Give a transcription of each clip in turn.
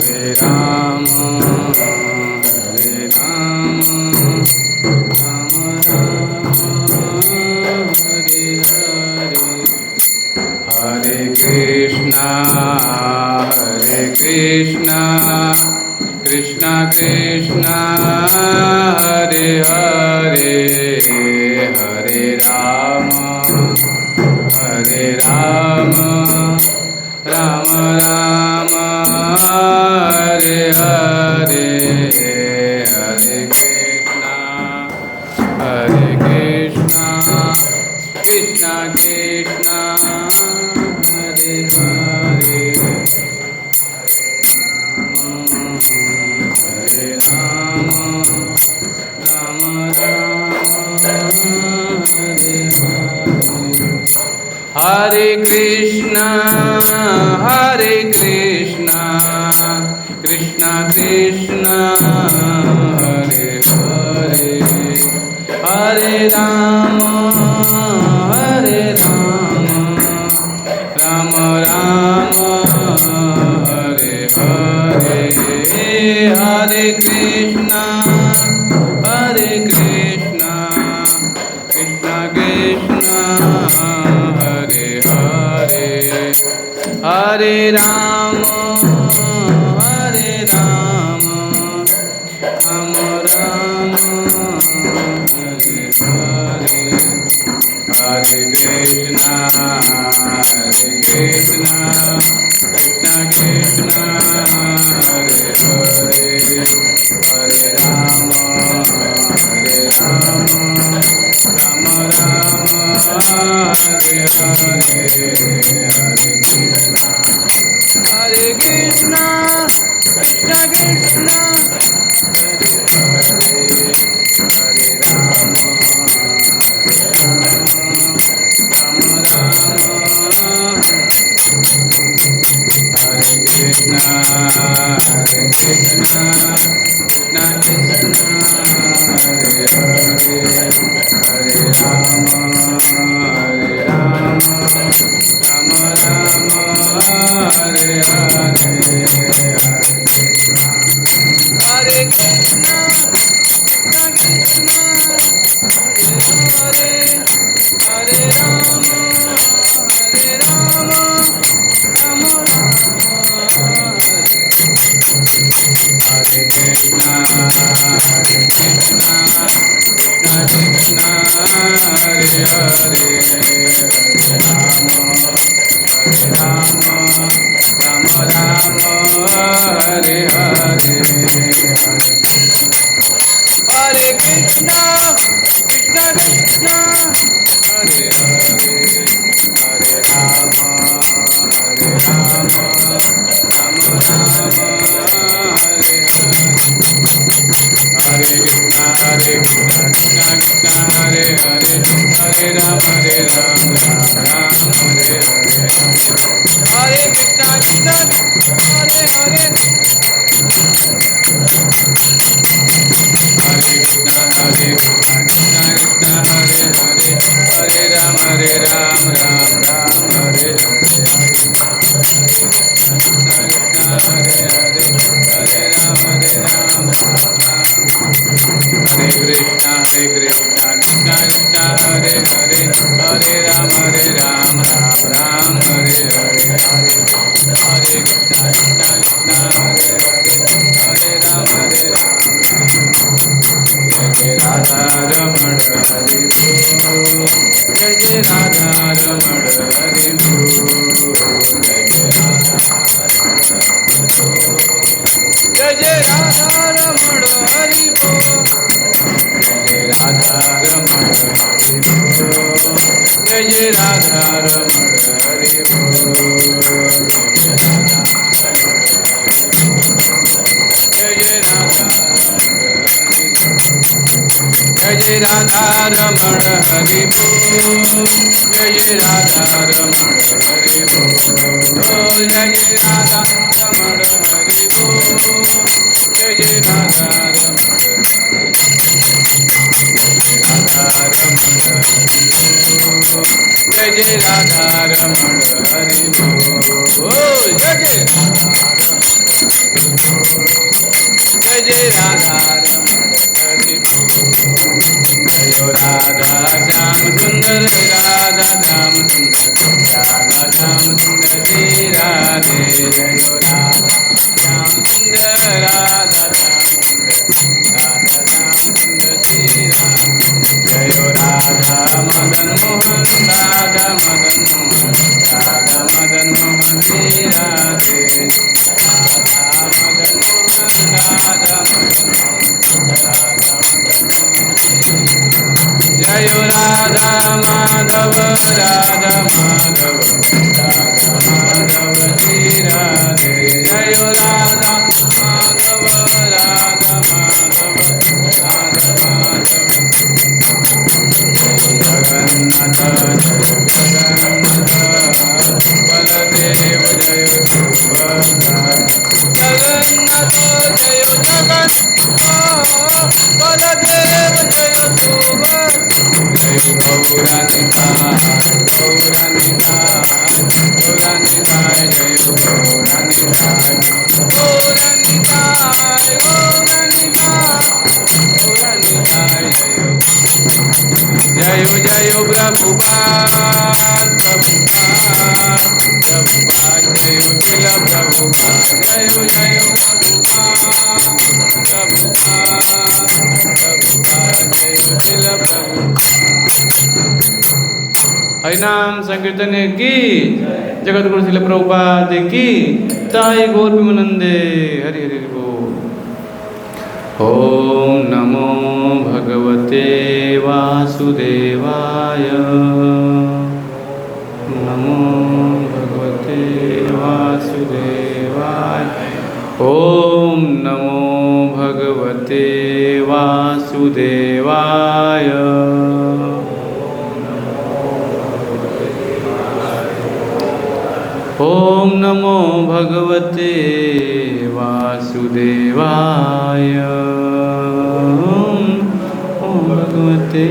Ram Hare Ram Ram Ram Hare Hare Hare Krishna Krishna Krishna Hare Hare Hare Rama Rama Rama Hare Hare Hare Krishna Krishna Krishna Hare Hare Hare Rama Rama Rama Hare Hare Hare Krishna Krishna Krishna Hare Hare Hare Rama Rama Rama Hare Hare Hare Krishna Krishna Krishna Hare Hare Hare Rama Rama Rama Hare Hare Hare Krishna Krishna Krishna Hare Hare Hare Rama Rama Rama Hare Hare Hare Krishna Krishna Krishna Hare Hare Hare Rama Rama Rama Hare Krishna Krishna Krishna Hare Hare Hare Rama Rama Rama Hare Hare Hare Krishna Krishna Hare Hare Rama Rama Rama Hare Krishna Krishna Krishna Hare Hare Hare Rama Rama Rama Hare Hare Hare Krishna Krishna Hare Hare Hare Rama Rama Rama Hare Hare Hare Krishna Krishna Hare Hare Hare Rama Rama Hare Hare Hare Krishna Hare Hare Hare Krishna Krishna Krishna Hare Hare Hare Rama Rama Hare Hare Hare Krishna Hare Hare Hare Rama Hare Krishna Krishna Krishna Hare Hare Hare Rama Rama Hare Hare Hare Krishna Krishna Hare Hare Hare Rama Jai Radha Raman Hari Bol Jai Radha Raman Hari Bol Jai Radha Raman Hari Bol Jai Radha Raman Hari Bol Jai Radha Raman Hari Bol Jai Radha Jai Radha Raman Hari Bol Jai Radha Raman Hari Bol Jai Radha Raman Hari Bol Jai Radha Raman Jai Radha Raman Hari Bol Jai Radha जय जय राधा रमण हरि जय राधा श्याम सुंदर राधा श्याम सुंदर राधा श्याम सुंदर श्री राधे जय राधा श्याम सुंदर राधा श्याम सुंदर राधा श्याम सुंदर श्री राधे जय राधा मदन मोहन राधा मदन मोहन राधा मदन मोहन श्री राधे राधा मदन मोहन राधा मदन जय राधा माधव राधा माधव राधा माधव श्री राधे जय राधा माधव राधा माधव राधा माधव जगन्नाथ जगन्नाथ बलदेव जय सुभद्रा जगन्नाथ जय जगन्नाथ बलदेव जय सुभद्रा जय गौरानिताय गौरानिताय गौरानिताय जय गौरानिताय गौरानिताय गौरानिताय गौरानिताय जय जय प्रभुपाद प्रभुपाद प्रभुपाद जय किल प्रभुपाद जय जय प्रभुपाद प्रभुपाद प्रभुपाद जय किल प्रभुपाद। हरिनाम संकीर्तन की जगत गुरु शिल प्रभुपाद की ताई गौर प्रेमानंदे हरि हरि बोल। ओम नमो भगवते वासुदेवाय नमो भगवते वासुदेवाय ओम नमो भगवते वासुदेवाय ओम नमो भगवते वासुदेवाय ओम भगवते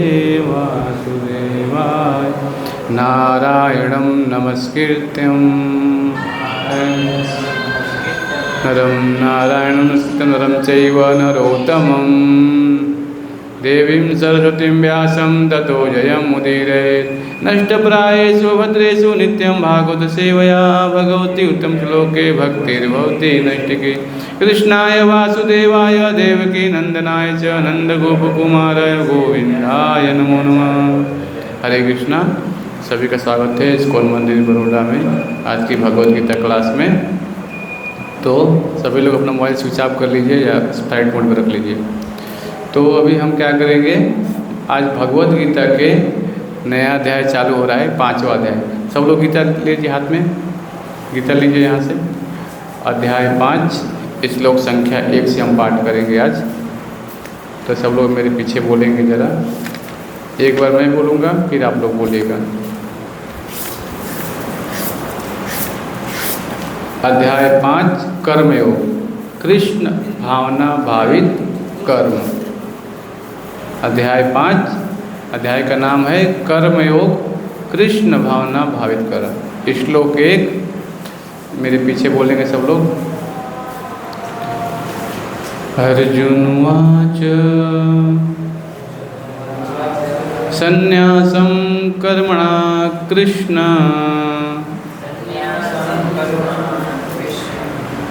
वासुदेवाय। नारायणं नमस्कृत्यं नरं नारायणं नरं चैव नरोत्तमं देवीं सरस्वतीं व्यासं ततो जयमुदीरयेत्। नष्टप्रायेषु भद्रेषु नित्यं भागवत सेवया भगवती उत्तम श्लोके भक्तिर्भवति नैष्टिके। कृष्णाय वासुदेवाय देवकी नंदनाय च नंदगोपकुमाराय गोविंदाय नमो नमः। हरे कृष्णा। सभी का स्वागत है इस्कॉन मंदिर बड़ौदा में आज की भगवद गीता क्लास में। तो सभी लोग अपना मोबाइल स्विच ऑफ कर लीजिए या साइड मोड पर रख लीजिए। तो अभी हम क्या करेंगे, आज भगवद गीता के नया अध्याय चालू हो रहा है, 5वां अध्याय। सब लोग गीता लीजिए, हाथ में गीता लीजिए यहाँ से। अध्याय 5 श्लोक संख्या 1 से हम पाठ करेंगे आज। तो सब लोग मेरे पीछे बोलेंगे ज़रा, एक बार मैं बोलूँगा फिर आप लोग बोलिएगा। अध्याय 5 कर्मयोग, कृष्ण भावना भावित कर्म। अध्याय 5 अध्याय का नाम है कर्मयोग, कृष्ण भावना भावित कर्म। श्लोक 1 मेरे पीछे बोलेंगे सब लोग। अर्जुनवाच संन्यासं कर्मणा कृष्ण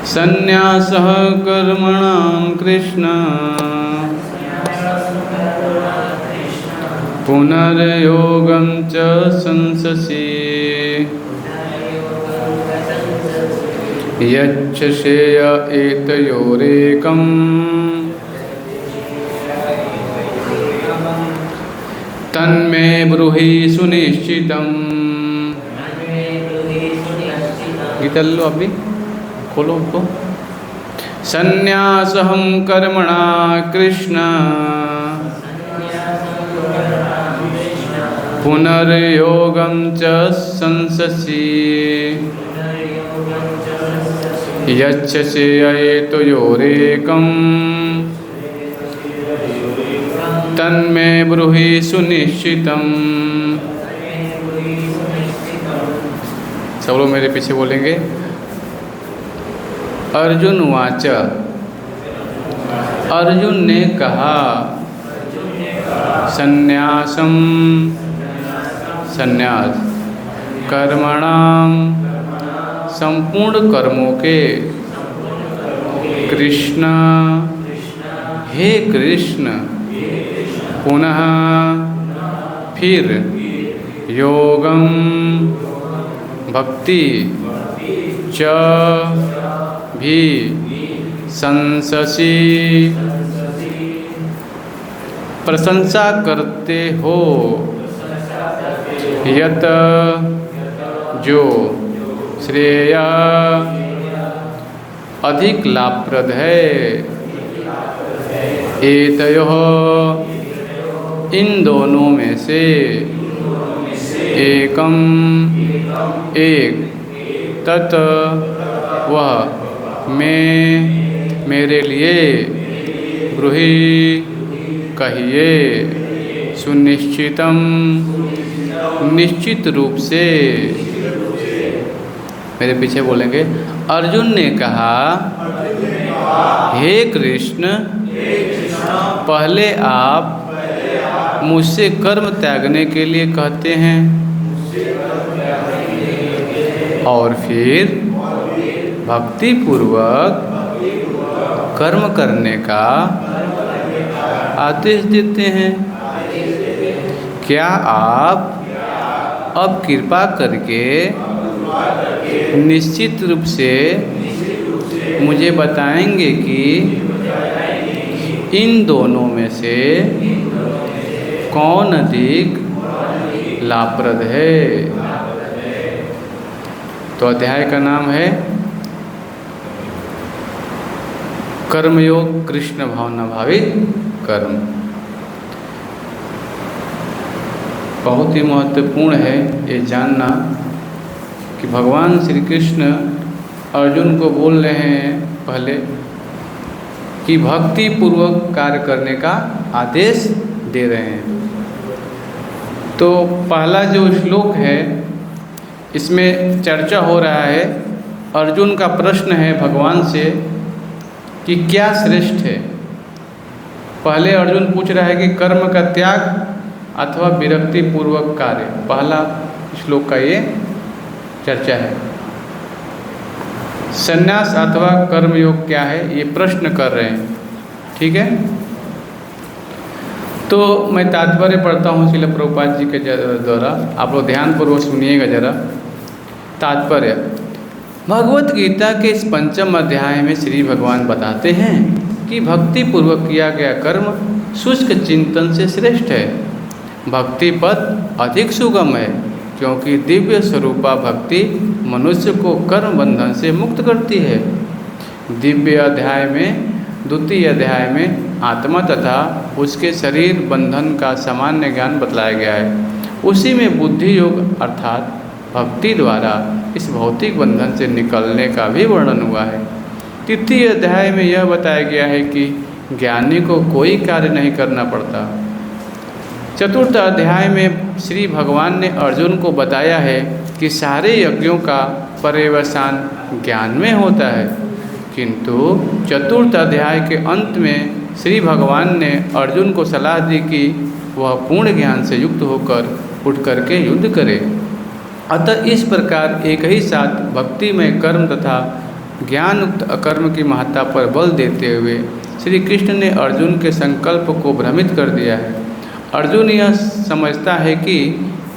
संन्यासः कर्मणां कृष्ण पुनर्योगं च संससि यच्च श्रेय एतयोरेकम् तन्मे ब्रूहि सुनिश्चितम्। गीता लो अभी खोलो उनको। संन्यासहं कर्मणा कृष्ण पुनर्योगं च संससि यच्च श्रेयेतयोरेकम् तन्मे ब्रूहि सुनिश्चितम्। सब लोग मेरे पीछे बोलेंगे। अर्जुन उवाच। अर्जुन ने कहा, संन्यासम संन्यास, कर्मणाम संपूर्ण कर्मों के, कृष्ण हे कृष्ण, पुनः फिर, योगम भक्ति, च भी, संससी प्रशंसा करते हो, यत जो श्रेय अधिक लाभप्रद है, एतयोः इन दोनों में से, एकम एक, तत् वह, मैं मेरे लिए, ब्रूहि कहिए, सुनिश्चितम निश्चित रूप से। मेरे पीछे बोलेंगे। अर्जुन ने कहा, हे कृष्ण, पहले आप मुझसे कर्म त्यागने के लिए कहते हैं और फिर भक्ति पूर्वक कर्म करने का आदेश देते हैं। क्या आप अब कृपा करके निश्चित रूप से मुझे बताएंगे कि इन दोनों में से कौन अधिक लाभप्रद है? तो अध्याय का नाम है कर्मयोग, कृष्ण भावना भावित कर्म। बहुत ही महत्वपूर्ण है ये जानना कि भगवान श्री कृष्ण अर्जुन को बोल रहे हैं पहले कि भक्ति पूर्वक कार्य करने का आदेश दे रहे हैं। तो पहला जो श्लोक है इसमें चर्चा हो रहा है, अर्जुन का प्रश्न है भगवान से कि क्या श्रेष्ठ है। पहले अर्जुन पूछ रहा है कि कर्म का त्याग अथवा विरक्ति पूर्वक कार्य। पहला श्लोक का ये चर्चा है। संन्यास अथवा कर्मयोग क्या है ये प्रश्न कर रहे हैं। ठीक है, तो मैं तात्पर्य पढ़ता हूँ श्रील प्रभुपाद जी के द्वारा, आप लोग ध्यानपूर्वक सुनिएगा जरा। तात्पर्य, भगवत गीता के इस 5वें अध्याय में श्री भगवान बताते हैं कि भक्ति पूर्वक किया गया कर्म शुष्क चिंतन से श्रेष्ठ है। भक्ति पद अधिक सुगम है क्योंकि दिव्य स्वरूपा भक्ति मनुष्य को कर्म बंधन से मुक्त करती है। दिव्य अध्याय में, द्वितीय अध्याय में आत्मा तथा उसके शरीर बंधन का सामान्य ज्ञान बतलाया गया है। उसी में बुद्धि योग अर्थात भक्ति द्वारा इस भौतिक बंधन से निकलने का भी वर्णन हुआ है। तृतीय अध्याय में यह बताया गया है कि ज्ञानी को कोई कार्य नहीं करना पड़ता। चतुर्थ अध्याय में श्री भगवान ने अर्जुन को बताया है कि सारे यज्ञों का पर्यवसान ज्ञान में होता है, किंतु चतुर्थ अध्याय के अंत में श्री भगवान ने अर्जुन को सलाह दी कि वह पूर्ण ज्ञान से युक्त होकर उठ करके युद्ध करे। अतः इस प्रकार एक ही साथ भक्ति में कर्म तथा ज्ञानयुक्त अकर्म की महत्ता पर बल देते हुए श्री कृष्ण ने अर्जुन के संकल्प को भ्रमित कर दिया है। अर्जुन यह समझता है कि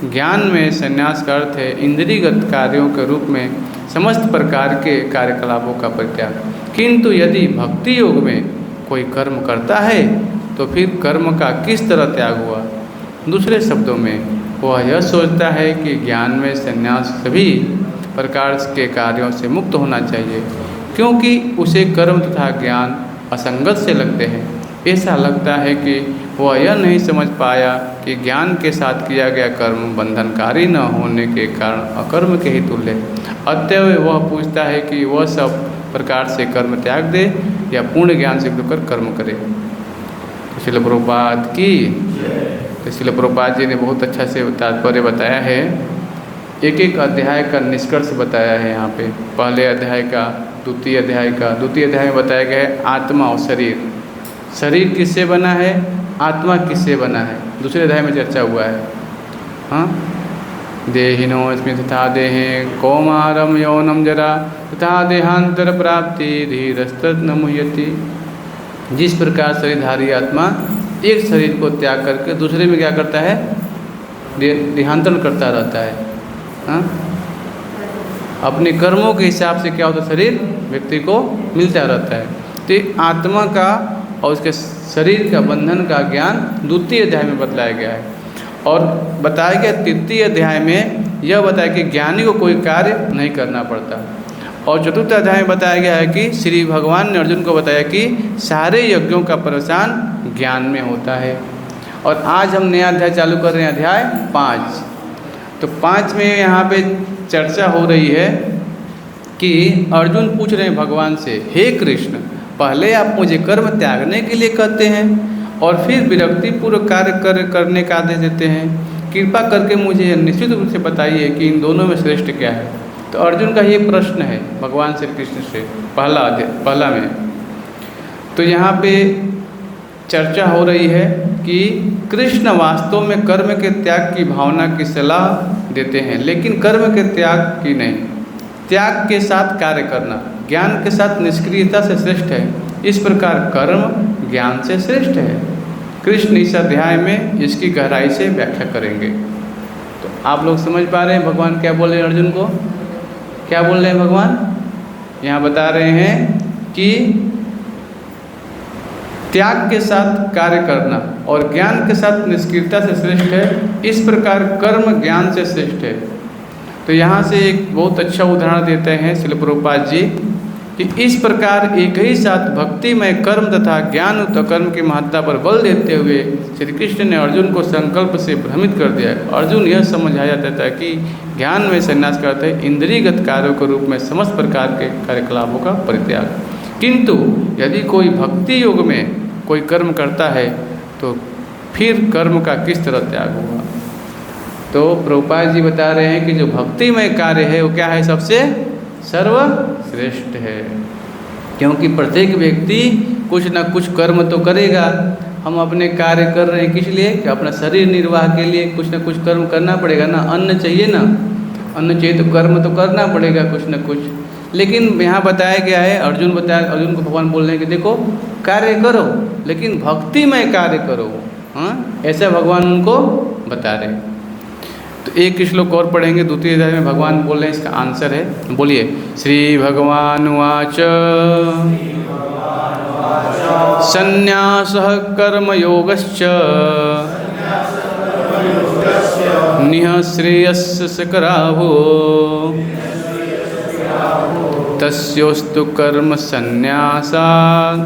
ज्ञान में संन्यास का अर्थ है इंद्रियगत कार्यों के रूप में समस्त प्रकार के कार्यकलापों का परित्याग, किंतु यदि भक्ति योग में कोई कर्म करता है तो फिर कर्म का किस तरह त्याग हुआ। दूसरे शब्दों में वह यह सोचता है कि ज्ञान में संन्यास सभी प्रकार के कार्यों से मुक्त होना चाहिए, क्योंकि उसे कर्म तथा ज्ञान असंगत से लगते हैं। ऐसा लगता है कि वह यह नहीं समझ पाया कि ज्ञान के साथ किया गया कर्म बंधनकारी न होने के कारण अकर्म के ही तुल्य। अतएव वह पूछता है कि वह सब प्रकार से कर्म त्याग दे या पूर्ण ज्ञान से जुड़कर कर्म करे। श्रील प्रभुपाद की, तो श्रील प्रभुपाद जी ने बहुत अच्छा से तात्पर्य बताया है। एक एक अध्याय का निष्कर्ष बताया है यहाँ पे। पहले अध्याय का द्वितीय अध्याय का। द्वितीय अध्याय में बताया गया है आत्मा और शरीर। शरीर किससे बना है, आत्मा किससे बना है, दूसरे अध्याय में चर्चा हुआ है। हाँ, देहिनोऽस्मि तथा देहे कौमारम यौनम जरा तथा देहांतर प्राप्ति धीरस्तन्न मुह्यति। जिस प्रकार शरीरधारी आत्मा एक शरीर को त्याग करके दूसरे में क्या करता है, देहांतरण करता रहता है। हाँ, अपने कर्मों के हिसाब से क्या होता है, शरीर व्यक्ति को मिलता रहता है। तो आत्मा का और उसके शरीर का बंधन का ज्ञान द्वितीय अध्याय में बतलाया गया है। और बताया गया तृतीय अध्याय में यह बताया कि ज्ञानी को कोई कार्य नहीं करना पड़ता। और चतुर्थ अध्याय में बताया गया है कि श्री भगवान ने अर्जुन को बताया कि सारे यज्ञों का प्रवसान ज्ञान में होता है। और आज हम नया अध्याय चालू कर रहे हैं, अध्याय 5। तो 5 में यहाँ पे चर्चा हो रही है कि अर्जुन पूछ रहे हैं भगवान से, हे कृष्ण, पहले आप मुझे कर्म त्यागने के लिए कहते हैं और फिर विरक्तिपूर्वक कार्य करने का आदेश देते हैं। कृपा करके मुझे निश्चित रूप से बताइए कि इन दोनों में श्रेष्ठ क्या है। तो अर्जुन का ये प्रश्न है भगवान श्री कृष्ण से पहला में। तो यहाँ पे चर्चा हो रही है कि कृष्ण वास्तव में कर्म के त्याग की भावना की सलाह देते हैं, लेकिन कर्म के त्याग की नहीं। त्याग के साथ कार्य करना ज्ञान के साथ निष्क्रियता से श्रेष्ठ है। इस प्रकार कर्म ज्ञान से श्रेष्ठ है। कृष्ण इस अध्याय में इसकी गहराई से व्याख्या करेंगे। तो आप लोग समझ पा रहे हैं भगवान क्या बोल रहे हैं अर्जुन को, क्या बोल रहे हैं भगवान? यहाँ बता रहे हैं कि त्याग के साथ कार्य करना और ज्ञान के साथ निष्क्रियता से श्रेष्ठ है। इस प्रकार कर्म ज्ञान से श्रेष्ठ है। तो यहाँ से एक बहुत अच्छा उदाहरण देते हैं श्रील प्रभुपाद जी कि इस प्रकार एक ही साथ भक्तिमय कर्म तथा ज्ञानयुक्त कर्म की महत्ता पर बल देते हुए श्री कृष्ण ने अर्जुन को संकल्प से भ्रमित कर दिया। अर्जुन यह समझाया जाता है कि ज्ञान में संन्यास करते हैं इंद्रियगत कार्यों के रूप में समस्त प्रकार के कार्यकलापों का परित्याग। किंतु यदि कोई भक्ति योग में कोई कर्म करता है तो फिर कर्म का किस तरह त्याग होगा। तो प्रभुपाद जी बता रहे हैं कि जो भक्तिमय कार्य है वो क्या है, सबसे सर्वश्रेष्ठ है। क्योंकि प्रत्येक व्यक्ति कुछ न कुछ कर्म तो करेगा। हम अपने कार्य कर रहे हैं किस लिए, कि अपना शरीर निर्वाह के लिए कुछ न कुछ कर्म करना पड़ेगा ना। अन्न चाहिए ना, अन्न चाहिए तो कर्म तो करना पड़ेगा कुछ न कुछ। लेकिन यहाँ बताया गया है, अर्जुन को भगवान बोल रहे हैं कि देखो कार्य करो लेकिन भक्तिमय कार्य करो। हाँ, ऐसा भगवान उनको बता रहे हैं। तो एक श्लोक और पढ़ेंगे द्वितीय अध्याय में भगवान बोल रहे हैं, इसका आंसर है। बोलिए, श्री भगवान उवाच संन्यासः कर्मयोगश्च निःश्रेयस्य सकराहो तस्योस्तु कर्म संन्यासात्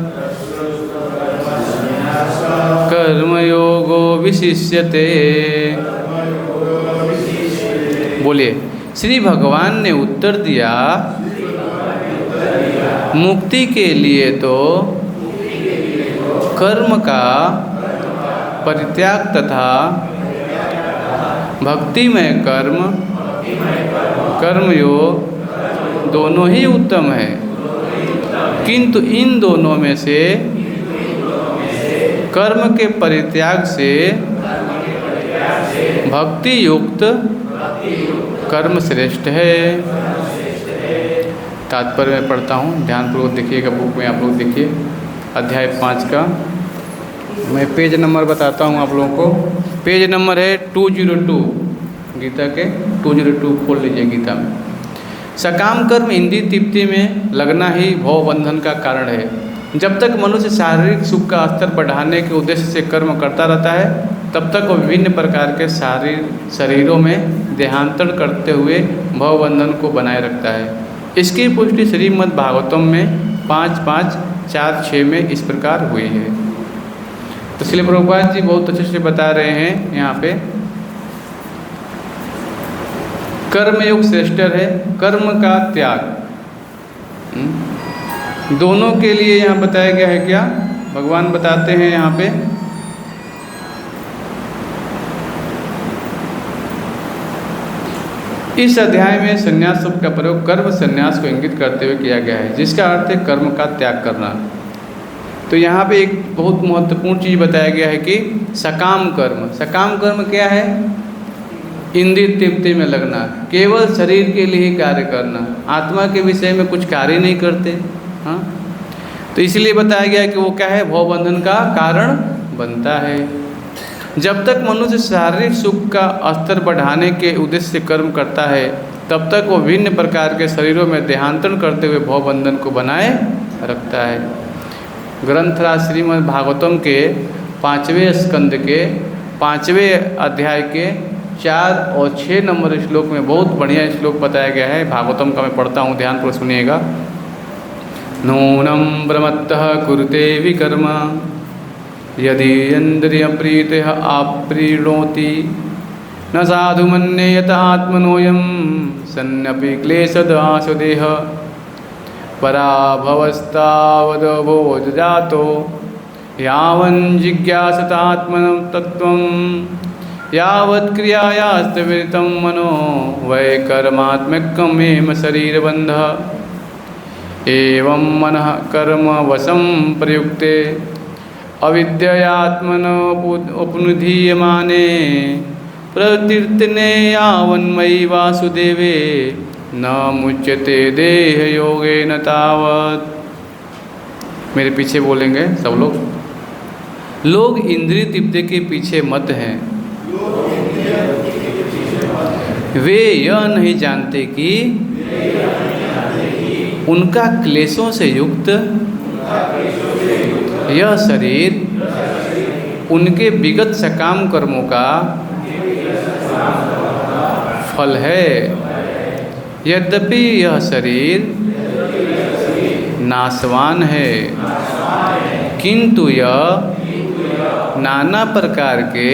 कर्मयोगो विशिष्यते। बोलिए, श्री भगवान ने उत्तर दिया, मुक्ति के लिए तो कर्म का परित्याग तथा भक्तिमय कर्मयोग दोनों ही उत्तम है। किंतु इन दोनों में से कर्म के परित्याग से भक्ति युक्त कर्म श्रेष्ठ है। तात्पर्य मैं पढ़ता हूँ, ध्यानपूर्वक देखिएगा। बुक में आप लोग देखिए अध्याय 5 का। मैं पेज नंबर बताता हूँ आप लोगों को। पेज नंबर है 202, गीता के 202 खोल लीजिए गीता में। सकाम कर्म इंद्रिय तृप्ति में लगना ही भव बंधन का कारण है। जब तक मनुष्य शारीरिक सुख का स्तर बढ़ाने के उद्देश्य से कर्म करता रहता है तब तक वह विभिन्न प्रकार के शरीरों में देहांतरण करते हुए भव बंधन को बनाए रखता है। इसकी पुष्टि श्रीमद् भागवतम में 5.5.4.6 में इस प्रकार हुई है। तो श्रील प्रभुपाद जी बहुत अच्छे से बता रहे हैं यहाँ पे, कर्मयोग श्रेष्ठ है, कर्म का त्याग दोनों के लिए यहाँ बताया गया है। क्या भगवान बताते हैं यहाँ पे, इस अध्याय में संन्यास शब्द का प्रयोग कर्म संन्यास को इंगित करते हुए किया गया है, जिसका अर्थ है कर्म का त्याग करना। तो यहाँ पे एक बहुत महत्वपूर्ण चीज़ बताया गया है कि सकाम कर्म। सकाम कर्म क्या है? इंद्रिय तृप्ति में लगना, केवल शरीर के लिए कार्य करना, आत्मा के विषय में कुछ कार्य नहीं करते। हाँ, तो इसलिए बताया गया कि वो क्या है, भवबंधन का कारण बनता है। जब तक मनुष्य शारीरिक सुख का स्तर बढ़ाने के उद्देश्य से कर्म करता है, तब तक वो विभिन्न प्रकार के शरीरों में देहांतरण करते हुए भवबंधन को बनाए रखता है। ग्रंथराज श्रीमद् भागवतम के 5वें स्कंद के 5वें अध्याय के 4 और 6 नंबर श्लोक में बहुत बढ़िया श्लोक बताया गया है। भागवतम का मैं पढ़ता हूँ, ध्यानपूर्वक सुनिएगा। नूनं प्रमत्तः कुरुते विकर्म यदि इन्द्रियप्रीतिः आप्रीणोति न साधु मन्येत आत्मनोऽयं सन्नपि क्लेशदाशुदेह पराभवस्तावदबोधजातो यावन् जिज्ञासतात्मनं तत्त्वं यावत् क्रियायास्तविरतं मनो वैकर्मात्मकमेव शरीरबन्धः एवं मनः कर्म वशं प्रयुक्ते अविद्ययात्मनो उपनुधीयमाने प्रतीर्तने यावन्मयि वासुदेवे न मुच्यते देह योगेन तावत्। मेरे पीछे बोलेंगे सब लोग। लोग इंद्रिय तृप्ति के पीछे मत हैं। वे यह नहीं जानते कि उनका क्लेशों से युक्त यह शरीर उनके विगत सकाम कर्मों का फल है। यद्यपि यह शरीर नाशवान है, किंतु यह नाना प्रकार के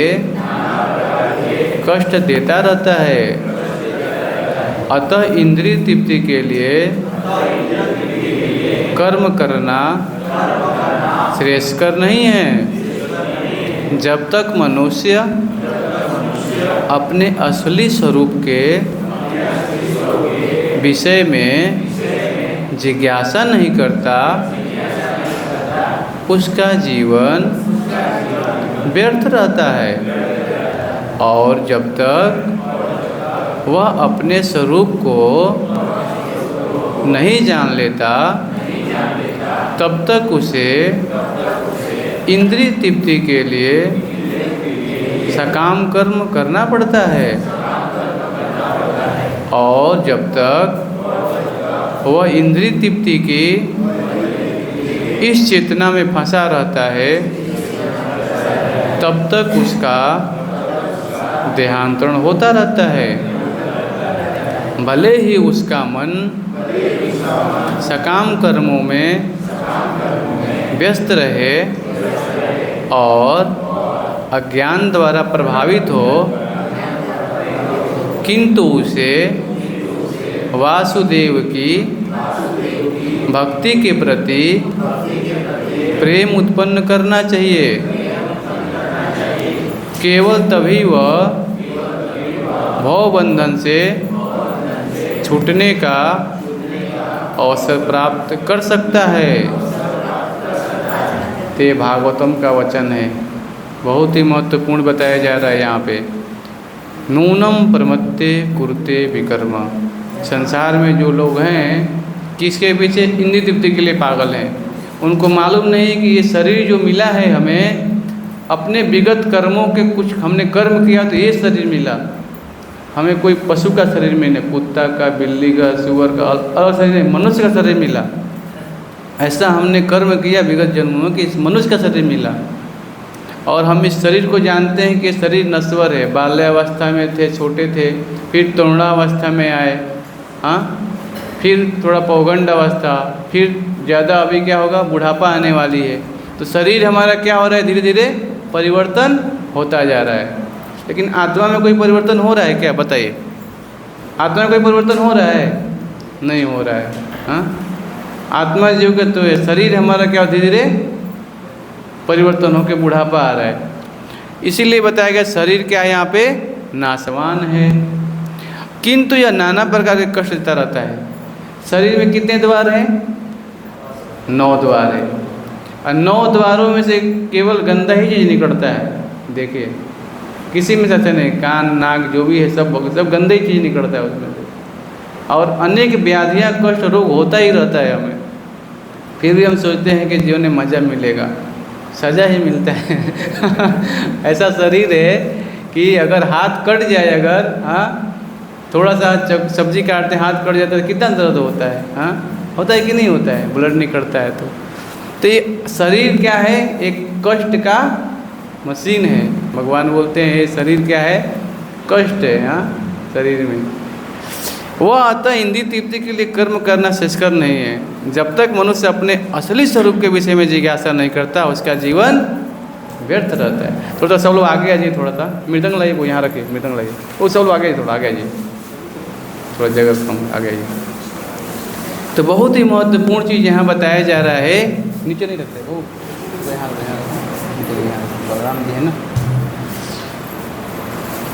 कष्ट देता रहता है। अतः इंद्रिय तृप्ति के लिए कर्म करना श्रेयस्कर नहीं है। जब तक मनुष्य अपने असली स्वरूप के विषय में जिज्ञासा नहीं करता, उसका जीवन व्यर्थ रहता है। और जब तक वह अपने स्वरूप को नहीं जान लेता, तब तक उसे इंद्रिय तृप्ति के लिए सकाम कर्म करना पड़ता है। और जब तक वह इंद्रिय तृप्ति की इस चेतना में फंसा रहता है, तब तक उसका देहांतरण होता रहता है। भले ही उसका मन सकाम कर्मों में व्यस्त रहे और अज्ञान द्वारा प्रभावित हो, किंतु उसे वासुदेव की भक्ति के प्रति प्रेम उत्पन्न करना चाहिए। केवल तभी वह भवबंधन से छूटने का अवसर प्राप्त कर सकता है। ते भागवतम का वचन है, बहुत ही महत्वपूर्ण बताया जा रहा है यहाँ पे। नूनम प्रमत्ते कुरुते विकर्म। संसार में जो लोग हैं किसके पीछे? इंद्रिय तृप्ति के लिए पागल हैं। उनको मालूम नहीं कि ये शरीर जो मिला है हमें, अपने विगत कर्मों के कुछ हमने कर्म किया तो ये शरीर मिला हमें। कोई पशु का शरीर में नहीं, कुत्ता का, बिल्ली का, सुअर का अलग शरीर नहीं, मनुष्य का शरीर मिला। ऐसा हमने कर्म किया विगत जन्मों में कि इस मनुष्य का शरीर मिला। और हम इस शरीर को जानते हैं कि शरीर नश्वर है। बाल्यावस्था में थे, छोटे थे, फिर तरुणावस्था में आए, हाँ, फिर थोड़ा पौगंड अवस्था, फिर ज़्यादा अभी क्या होगा, बुढ़ापा आने वाली है। तो शरीर हमारा क्या हो रहा है, धीरे धीरे परिवर्तन होता जा रहा है। लेकिन आत्मा में कोई परिवर्तन हो रहा है क्या? बताइए, आत्मा में कोई परिवर्तन हो रहा है? नहीं हो रहा है। हाँ, आत्मा जीव के तो है, शरीर हमारा क्या धीरे धीरे परिवर्तन होकर बुढ़ापा आ रहा है। इसीलिए बताया गया शरीर क्या है यहाँ पे? नाशवान है। किंतु यह नाना प्रकार के कष्ट देता रहता है। शरीर में कितने द्वार हैं? 9 द्वार है, और 9 द्वारों में से केवल गंदा ही चीज़ निकलता है। देखिए, किसी में सच नहीं, कान नाक जो भी है सब गंदे ही चीज़ निकलता है उसमें से, और अनेक व्याधियाँ कष्ट रोग होता ही रहता है हमें। फिर भी हम सोचते हैं कि जीवन में मज़ा मिलेगा, सज़ा ही मिलता है। ऐसा शरीर है कि अगर हाथ कट जाए, अगर थोड़ा सा सब्जी काटते हाथ कट जाता है तो कितना दर्द होता है, होता है कि नहीं होता है? ब्लड निकलता है। तो ये शरीर क्या है? एक कष्ट का मशीन है। भगवान बोलते हैं ये शरीर क्या है? कष्ट है। शरीर में वह अतः इंद्रिय तृप्ति के लिए कर्म करना श्रेष्ठकर नहीं है। जब तक मनुष्य अपने असली स्वरूप के विषय में जिज्ञासा नहीं करता, उसका जीवन व्यर्थ रहता है। थोड़ा सब लोग आगे आ जाइए, थोड़ा सा मृदंग लाइए, वो यहाँ रखिए, मृदंग लाइए, वो सब लोग आगे, थोड़ा आगे आ जाइए, थोड़ा जगह कम आगे आइए। तो बहुत ही महत्वपूर्ण चीज़ यहाँ बताया जा रहा है। नीचे नहीं रखते, वो बलराम जी है ना।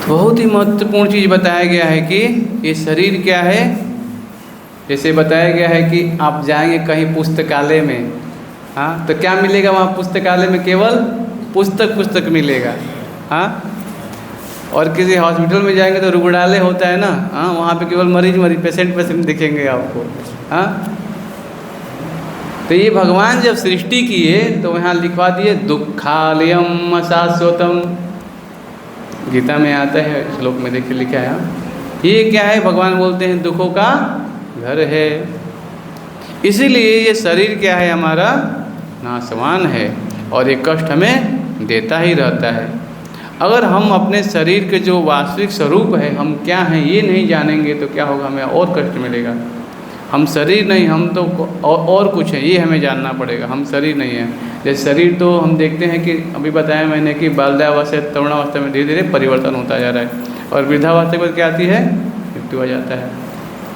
बहुत ही महत्वपूर्ण चीज़ बताया गया है कि ये शरीर क्या है। जैसे बताया गया है कि आप जाएंगे कहीं पुस्तकालय में, तो क्या मिलेगा वहाँ पुस्तकालय में? केवल पुस्तक मिलेगा। और किसी हॉस्पिटल में जाएंगे तो रुग्णालय होता है ना, वहाँ पे केवल मरीज पेशेंट दिखेंगे आपको। तो ये भगवान जब सृष्टि किए तो यहाँ लिखवा दिए दुखालयम शाश्वतम। गीता में आता है, श्लोक में देखिए लिखा है। ये क्या है? भगवान बोलते हैं दुखों का घर है। इसीलिए ये शरीर क्या है? हमारा नाशवान है और ये कष्ट हमें देता ही रहता है। अगर हम अपने शरीर के जो वास्तविक स्वरूप है, हम क्या हैं, ये नहीं जानेंगे तो क्या होगा? हमें और कष्ट मिलेगा। हम शरीर नहीं, हम तो और कुछ है, ये हमें जानना पड़ेगा। हम शरीर नहीं है। जैसे शरीर तो हम देखते हैं कि अभी बताया मैंने कि बाल्यावस्था तरुणावस्था में धीरे धीरे परिवर्तन होता जा रहा है, और वृद्धावस्था के बाद क्या आती है? मृत्यु हो जाता है।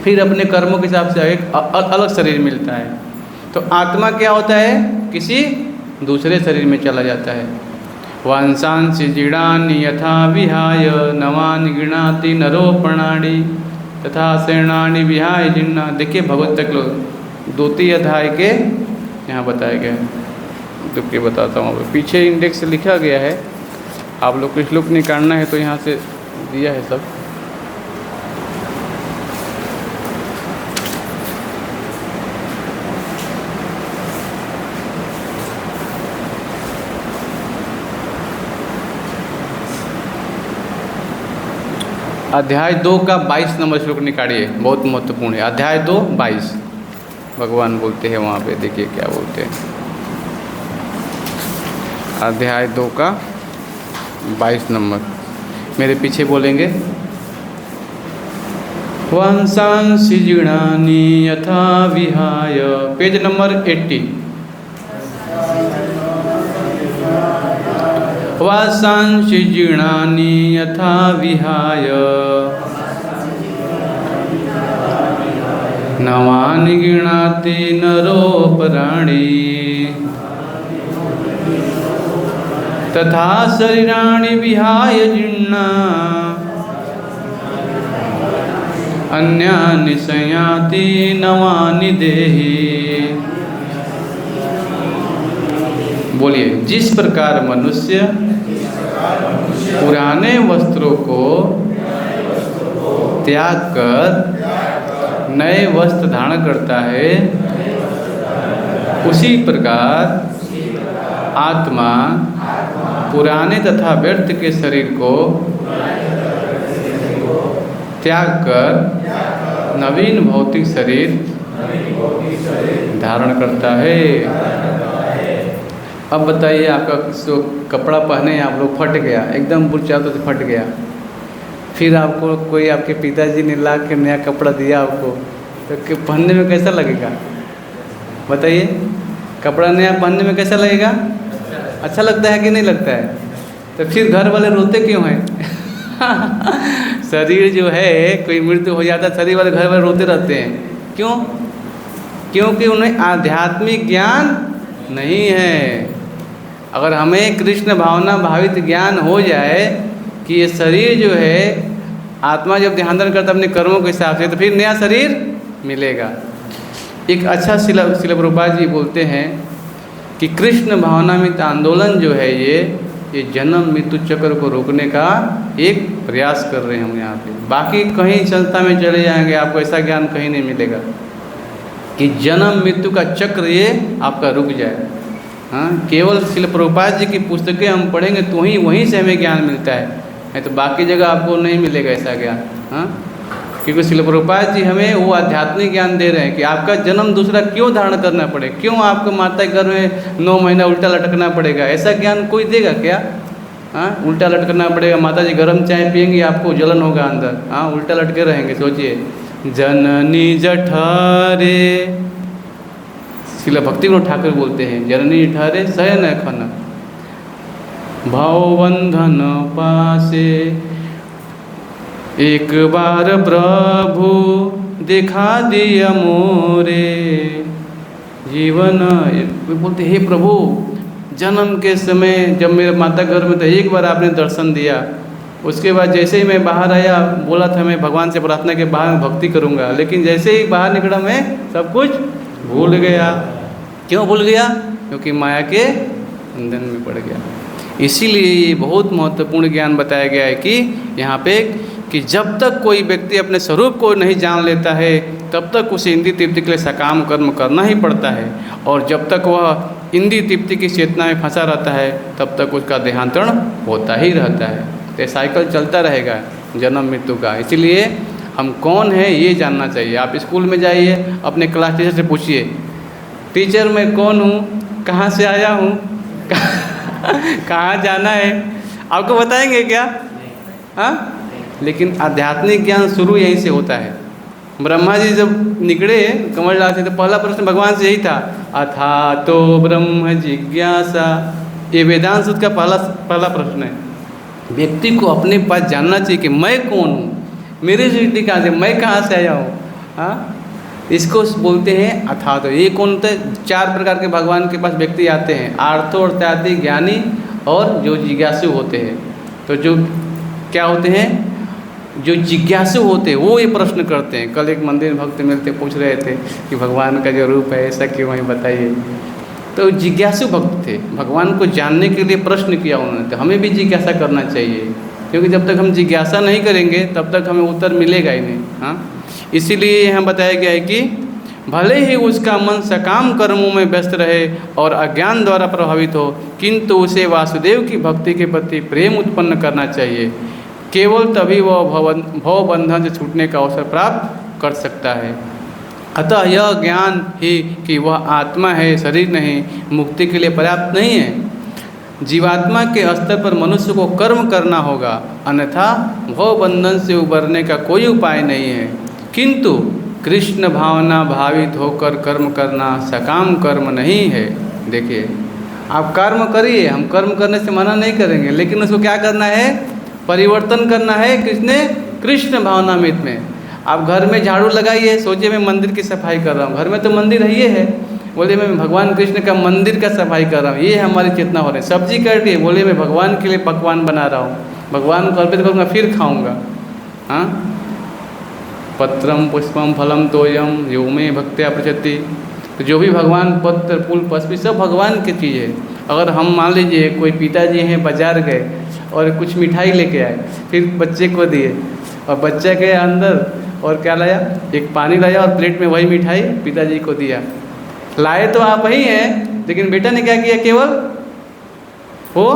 फिर अपने कर्मों के हिसाब से एक अलग शरीर मिलता है। तो आत्मा क्या होता है? किसी दूसरे शरीर में चला जाता है। वांसांसि जीर्णानि यथा विहाय नवानि गृह्णाति नरोपणानि तथा शरणानि विहाय जीर्णा। देखिए भगवत तक 2 अध्याय के यहाँ बताया गया है। तो क्या बताता हूँ, पीछे इंडेक्स से लिखा गया है। आप लोग को श्लोक निकालना है तो यहाँ से दिया है सब। अध्याय 2 का 22 नंबर श्लोक निकालिए, बहुत महत्वपूर्ण है। अध्याय 2 22 भगवान बोलते हैं वहाँ पे, देखिए क्या बोलते हैं। अध्याय 2 का 22 नंबर, मेरे पीछे बोलेंगे। वंशांसि जीर्णानि यथा विहाय, पेज नंबर 80। वासांसि जीर्णानि यथा विहाय नवानि गृह्णाति नरोपराणि तथा शरीराणि विहाय जीर्णा अन्यानि संयाति नवानि देहि। बोलिए, जिस प्रकार मनुष्य पुराने वस्त्रों को त्याग कर नए वस्त्र धारण करता है, उसी प्रकार आत्मा पुराने तथा व्यर्थ के शरीर को त्याग कर नवीन भौतिक शरीर धारण करता है। अब बताइए, आपका जो कपड़ा पहने आप लोग फट गया, एकदम बुरचाते से फट गया, फिर आपको कोई आपके पिताजी ने ला के नया कपड़ा दिया आपको, तो पहनने में कैसा लगेगा? बताइए, कपड़ा नया पहनने में कैसा लगेगा? अच्छा लगता है कि नहीं लगता है? तो फिर घर वाले रोते क्यों हैं? शरीर जो है, कोई मृत्यु हो जाता है, शरीर वाले घर वाले रोते रहते हैं। क्यों? क्योंकि उन्हें आध्यात्मिक ज्ञान नहीं है। अगर हमें कृष्ण भावना भावित ज्ञान हो जाए कि ये शरीर जो है आत्मा जब ध्यान धारण करता है अपने कर्मों के हिसाब से, तो फिर नया शरीर मिलेगा। एक अच्छा शिला प्रभुपाद जी बोलते हैं कि कृष्ण भावनामृत आंदोलन जो है ये जन्म मृत्यु चक्र को रोकने का एक प्रयास कर रहे हैं हम यहाँ पे। बाकी कहीं संस्था में चले जाएंगे आपको ऐसा ज्ञान कहीं नहीं मिलेगा कि जन्म मृत्यु का चक्र ये आपका रुक जाए। हाँ, केवल शिला प्रभुपाद जी की पुस्तकें हम पढ़ेंगे तो ही वहीं से हमें ज्ञान मिलता है, नहीं तो बाकी जगह आपको नहीं मिलेगा ऐसा ज्ञान। हाँ, क्योंकि शिला प्रभुपाद जी हमें वो आध्यात्मिक ज्ञान दे रहे हैं कि आपका जन्म दूसरा क्यों धारण करना पड़े, क्यों आपको माता के घर में 9 महीना उल्टा लटकना पड़ेगा, ऐसा ज्ञान कोई देगा क्या? हाँ, उल्टा लटकना पड़ेगा, माता जी गर्म चाय पियेंगी आपको जलन होगा अंदर। हाँ, उल्टा लटके रहेंगे। सोचिए, जननी जठरे, शिला भक्ति विनोद ठाकुर बोलते हैं, जननी जठरे शयन खन भावबंधन पासे, एक बार प्रभु दिखा दिया मोरे जीवन। बोलते हे प्रभु, जन्म के समय जब मेरे माता घर में था एक बार आपने दर्शन दिया, उसके बाद जैसे ही मैं बाहर आया बोला था मैं भगवान से प्रार्थना के बाहर भक्ति करूंगा, लेकिन जैसे ही बाहर निकला मैं सब कुछ भूल गया। क्यों भूल गया? क्योंकि माया के बंधन में पड़ गया। इसीलिए ये बहुत महत्वपूर्ण ज्ञान बताया गया है कि यहाँ पे कि जब तक कोई व्यक्ति अपने स्वरूप को नहीं जान लेता है तब तक उसे इंद्रिय तृप्ति के लिए सकाम कर्म करना ही पड़ता है, और जब तक वह इंद्रिय तृप्ति की चेतना में फंसा रहता है तब तक उसका देहांतरण होता ही रहता है। तो साइकिल चलता रहेगा जन्म मृत्यु का। इसीलिए हम कौन है ये जानना चाहिए। आप स्कूल में जाइए, अपने क्लास टीचर से पूछिए, टीचर मैं कौन हूँ, कहाँ से आया हूँ, कहाँ जाना है, आपको बताएंगे क्या? हाँ, लेकिन आध्यात्मिक ज्ञान शुरू यहीं से होता है। ब्रह्मा जी जब निकले कमलनाथ से तो पहला प्रश्न भगवान से यही था, अथा तो ब्रह्म जिज्ञासा। ये वेदांत सूत्र का पहला प्रश्न है। व्यक्ति को अपने पास जानना चाहिए कि मैं कौन हूँ, मेरी सृष्टि कहाँ से, मैं कहाँ से आया हूँ। हाँ, इसको बोलते हैं अथा। तो ये कौन होते हैं? 4 प्रकार के भगवान के पास व्यक्ति आते हैं, आर्थो अर्थार्थी, ज्ञानी और जो जिज्ञासु होते हैं। तो जो क्या होते हैं? जो जिज्ञासु होते हैं वो ये प्रश्न करते हैं। कल एक मंदिर भक्त मिलते पूछ रहे थे कि भगवान का जो रूप है ऐसा क्यों है बताइए। तो जिज्ञासु भक्त थे, भगवान को जानने के लिए प्रश्न किया उन्होंने। तो हमें भी जिज्ञासा करना चाहिए, क्योंकि जब तक हम जिज्ञासा नहीं करेंगे तब तक हमें उत्तर मिलेगा ही नहीं। हाँ, इसीलिए यहाँ बताया गया है कि भले ही उसका मन सकाम कर्मों में व्यस्त रहे और अज्ञान द्वारा प्रभावित हो, किंतु उसे वासुदेव की भक्ति के प्रति प्रेम उत्पन्न करना चाहिए। केवल तभी वह भव बंधन से छूटने का अवसर प्राप्त कर सकता है। अतः यह ज्ञान ही कि वह आत्मा है, शरीर नहीं, मुक्ति के लिए पर्याप्त नहीं है। जीवात्मा के स्तर पर मनुष्य को कर्म करना होगा, अन्यथा भव बंधन से उबरने का कोई उपाय नहीं है। किंतु कृष्ण भावना भावित होकर कर्म करना सकाम कर्म नहीं है। देखिए, आप कर्म करिए, हम कर्म करने से मना नहीं करेंगे, लेकिन उसको क्या करना है? परिवर्तन करना है। किसने? कृष्ण भावनामृत में। आप घर में झाड़ू लगाइए, सोचिए मैं मंदिर की सफाई कर रहा हूँ, घर में तो मंदिर है, ये है, बोले मैं भगवान कृष्ण का मंदिर का सफाई कर रहा हूँ, ये हमारी चेतना हो रही है। सब्जी काट रही है, बोले मैं भगवान के लिए पकवान बना रहा हूँ, भगवान को अर्पित करूँगा फिर खाऊँगा। हाँ, पत्रम पुष्पम फलम तोयम यो में भक्त्या प्रचति। तो जो भी भगवान, पत्र फूल पुष्प सब भगवान की चीज़ है। अगर हम मान लीजिए कोई पिताजी हैं, बाजार गए और कुछ मिठाई लेके आए, फिर बच्चे को दिए और बच्चा के अंदर और क्या लाया? एक पानी लाया और प्लेट में वही मिठाई पिताजी को दिया। लाए तो आप ही हैं, लेकिन बेटा ने क्या किया? केवल वो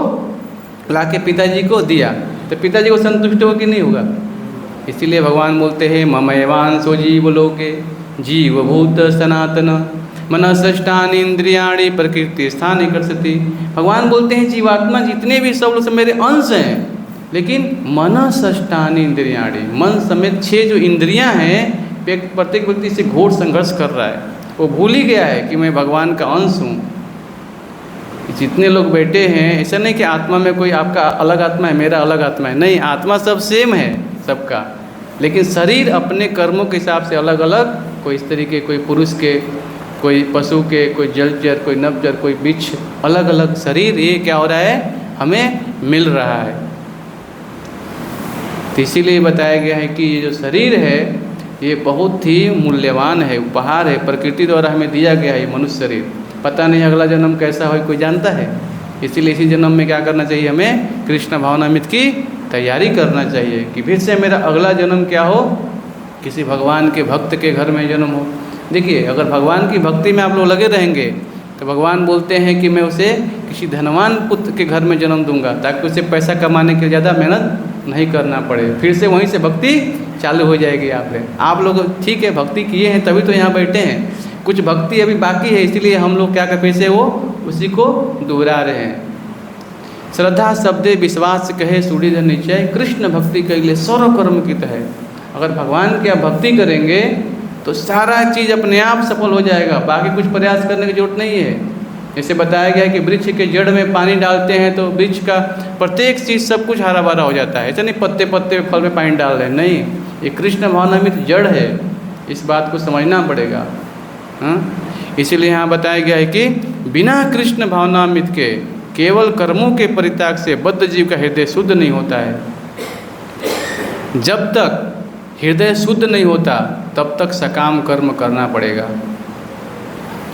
ला के पिताजी को दिया, तो पिताजी को संतुष्ट हो कि नहीं होगा? इसीलिए भगवान बोलते हैं ममैवांसो जीव लोके जीवभूत सनातन मनसष्टानि इंद्रियाणि प्रकृति स्थानि कर्षति। भगवान बोलते हैं जीवात्मा जितने भी सब लोग सब मेरे अंश हैं, लेकिन मनसष्टानि इंद्रियाणि, मन समेत 6 जो इंद्रियां हैं, प्रत्येक व्यक्ति से घोर संघर्ष कर रहा है। वो भूल ही गया है कि मैं भगवान का अंश हूँ। जितने लोग बैठे हैं, ऐसा नहीं कि आत्मा में कोई आपका अलग आत्मा है, मेरा अलग आत्मा है, नहीं, आत्मा सब सेम है सबका, लेकिन शरीर अपने कर्मों के हिसाब से अलग अलग, कोई स्त्री के, कोई पुरुष के, कोई पशु के, कोई जलचर, कोई नभचर, कोई वृक्ष, अलग अलग शरीर। ये क्या हो रहा है? हमें मिल रहा है। तो इसीलिए बताया गया है कि ये जो शरीर है ये बहुत ही मूल्यवान है, उपहार है, प्रकृति द्वारा हमें दिया गया है ये मनुष्य शरीर। पता नहीं अगला जन्म कैसा हो, कोई जानता है। इसीलिए इसी जन्म में क्या करना चाहिए, हमें कृष्ण भावनामृत की तैयारी करना चाहिए कि फिर से मेरा अगला जन्म क्या हो, किसी भगवान के भक्त के घर में जन्म हो। देखिए अगर भगवान की भक्ति में आप लोग लगे रहेंगे तो भगवान बोलते हैं कि मैं उसे किसी धनवान पुत्र के घर में जन्म दूंगा ताकि उसे पैसा कमाने के लिए ज़्यादा मेहनत नहीं करना पड़े, फिर से वहीं से भक्ति चालू हो जाएगी। आप लोग ठीक है भक्ति किए हैं तभी तो यहाँ बैठे हैं, कुछ भक्ति अभी बाकी है, इसीलिए हम लोग क्या कर फिर से वो उसी को दोहरा रहे हैं। श्रद्धा शब्दे विश्वास कहे सूढ़ी निश्चय, कृष्ण भक्ति के लिए सर्व कर्म की है। अगर भगवान की आप भक्ति करेंगे तो सारा चीज़ अपने आप सफल हो जाएगा, बाकी कुछ प्रयास करने की जरूरत नहीं है। जैसे बताया गया है कि वृक्ष के जड़ में पानी डालते हैं तो वृक्ष का प्रत्येक चीज़ सब कुछ हरा भरा हो जाता है। ऐसा नहीं पत्ते पत्ते फल में पानी डाल रहे हैं, नहीं, ये कृष्ण भावनामृत जड़ है, इस बात को समझना पड़ेगा। हाँ, इसीलिए यहाँ बताया गया है कि बिना कृष्ण भावनामृत के केवल कर्मों के परित्याग से बद्ध जीव का हृदय शुद्ध नहीं होता है। जब तक हृदय शुद्ध नहीं होता तब तक सकाम कर्म करना पड़ेगा।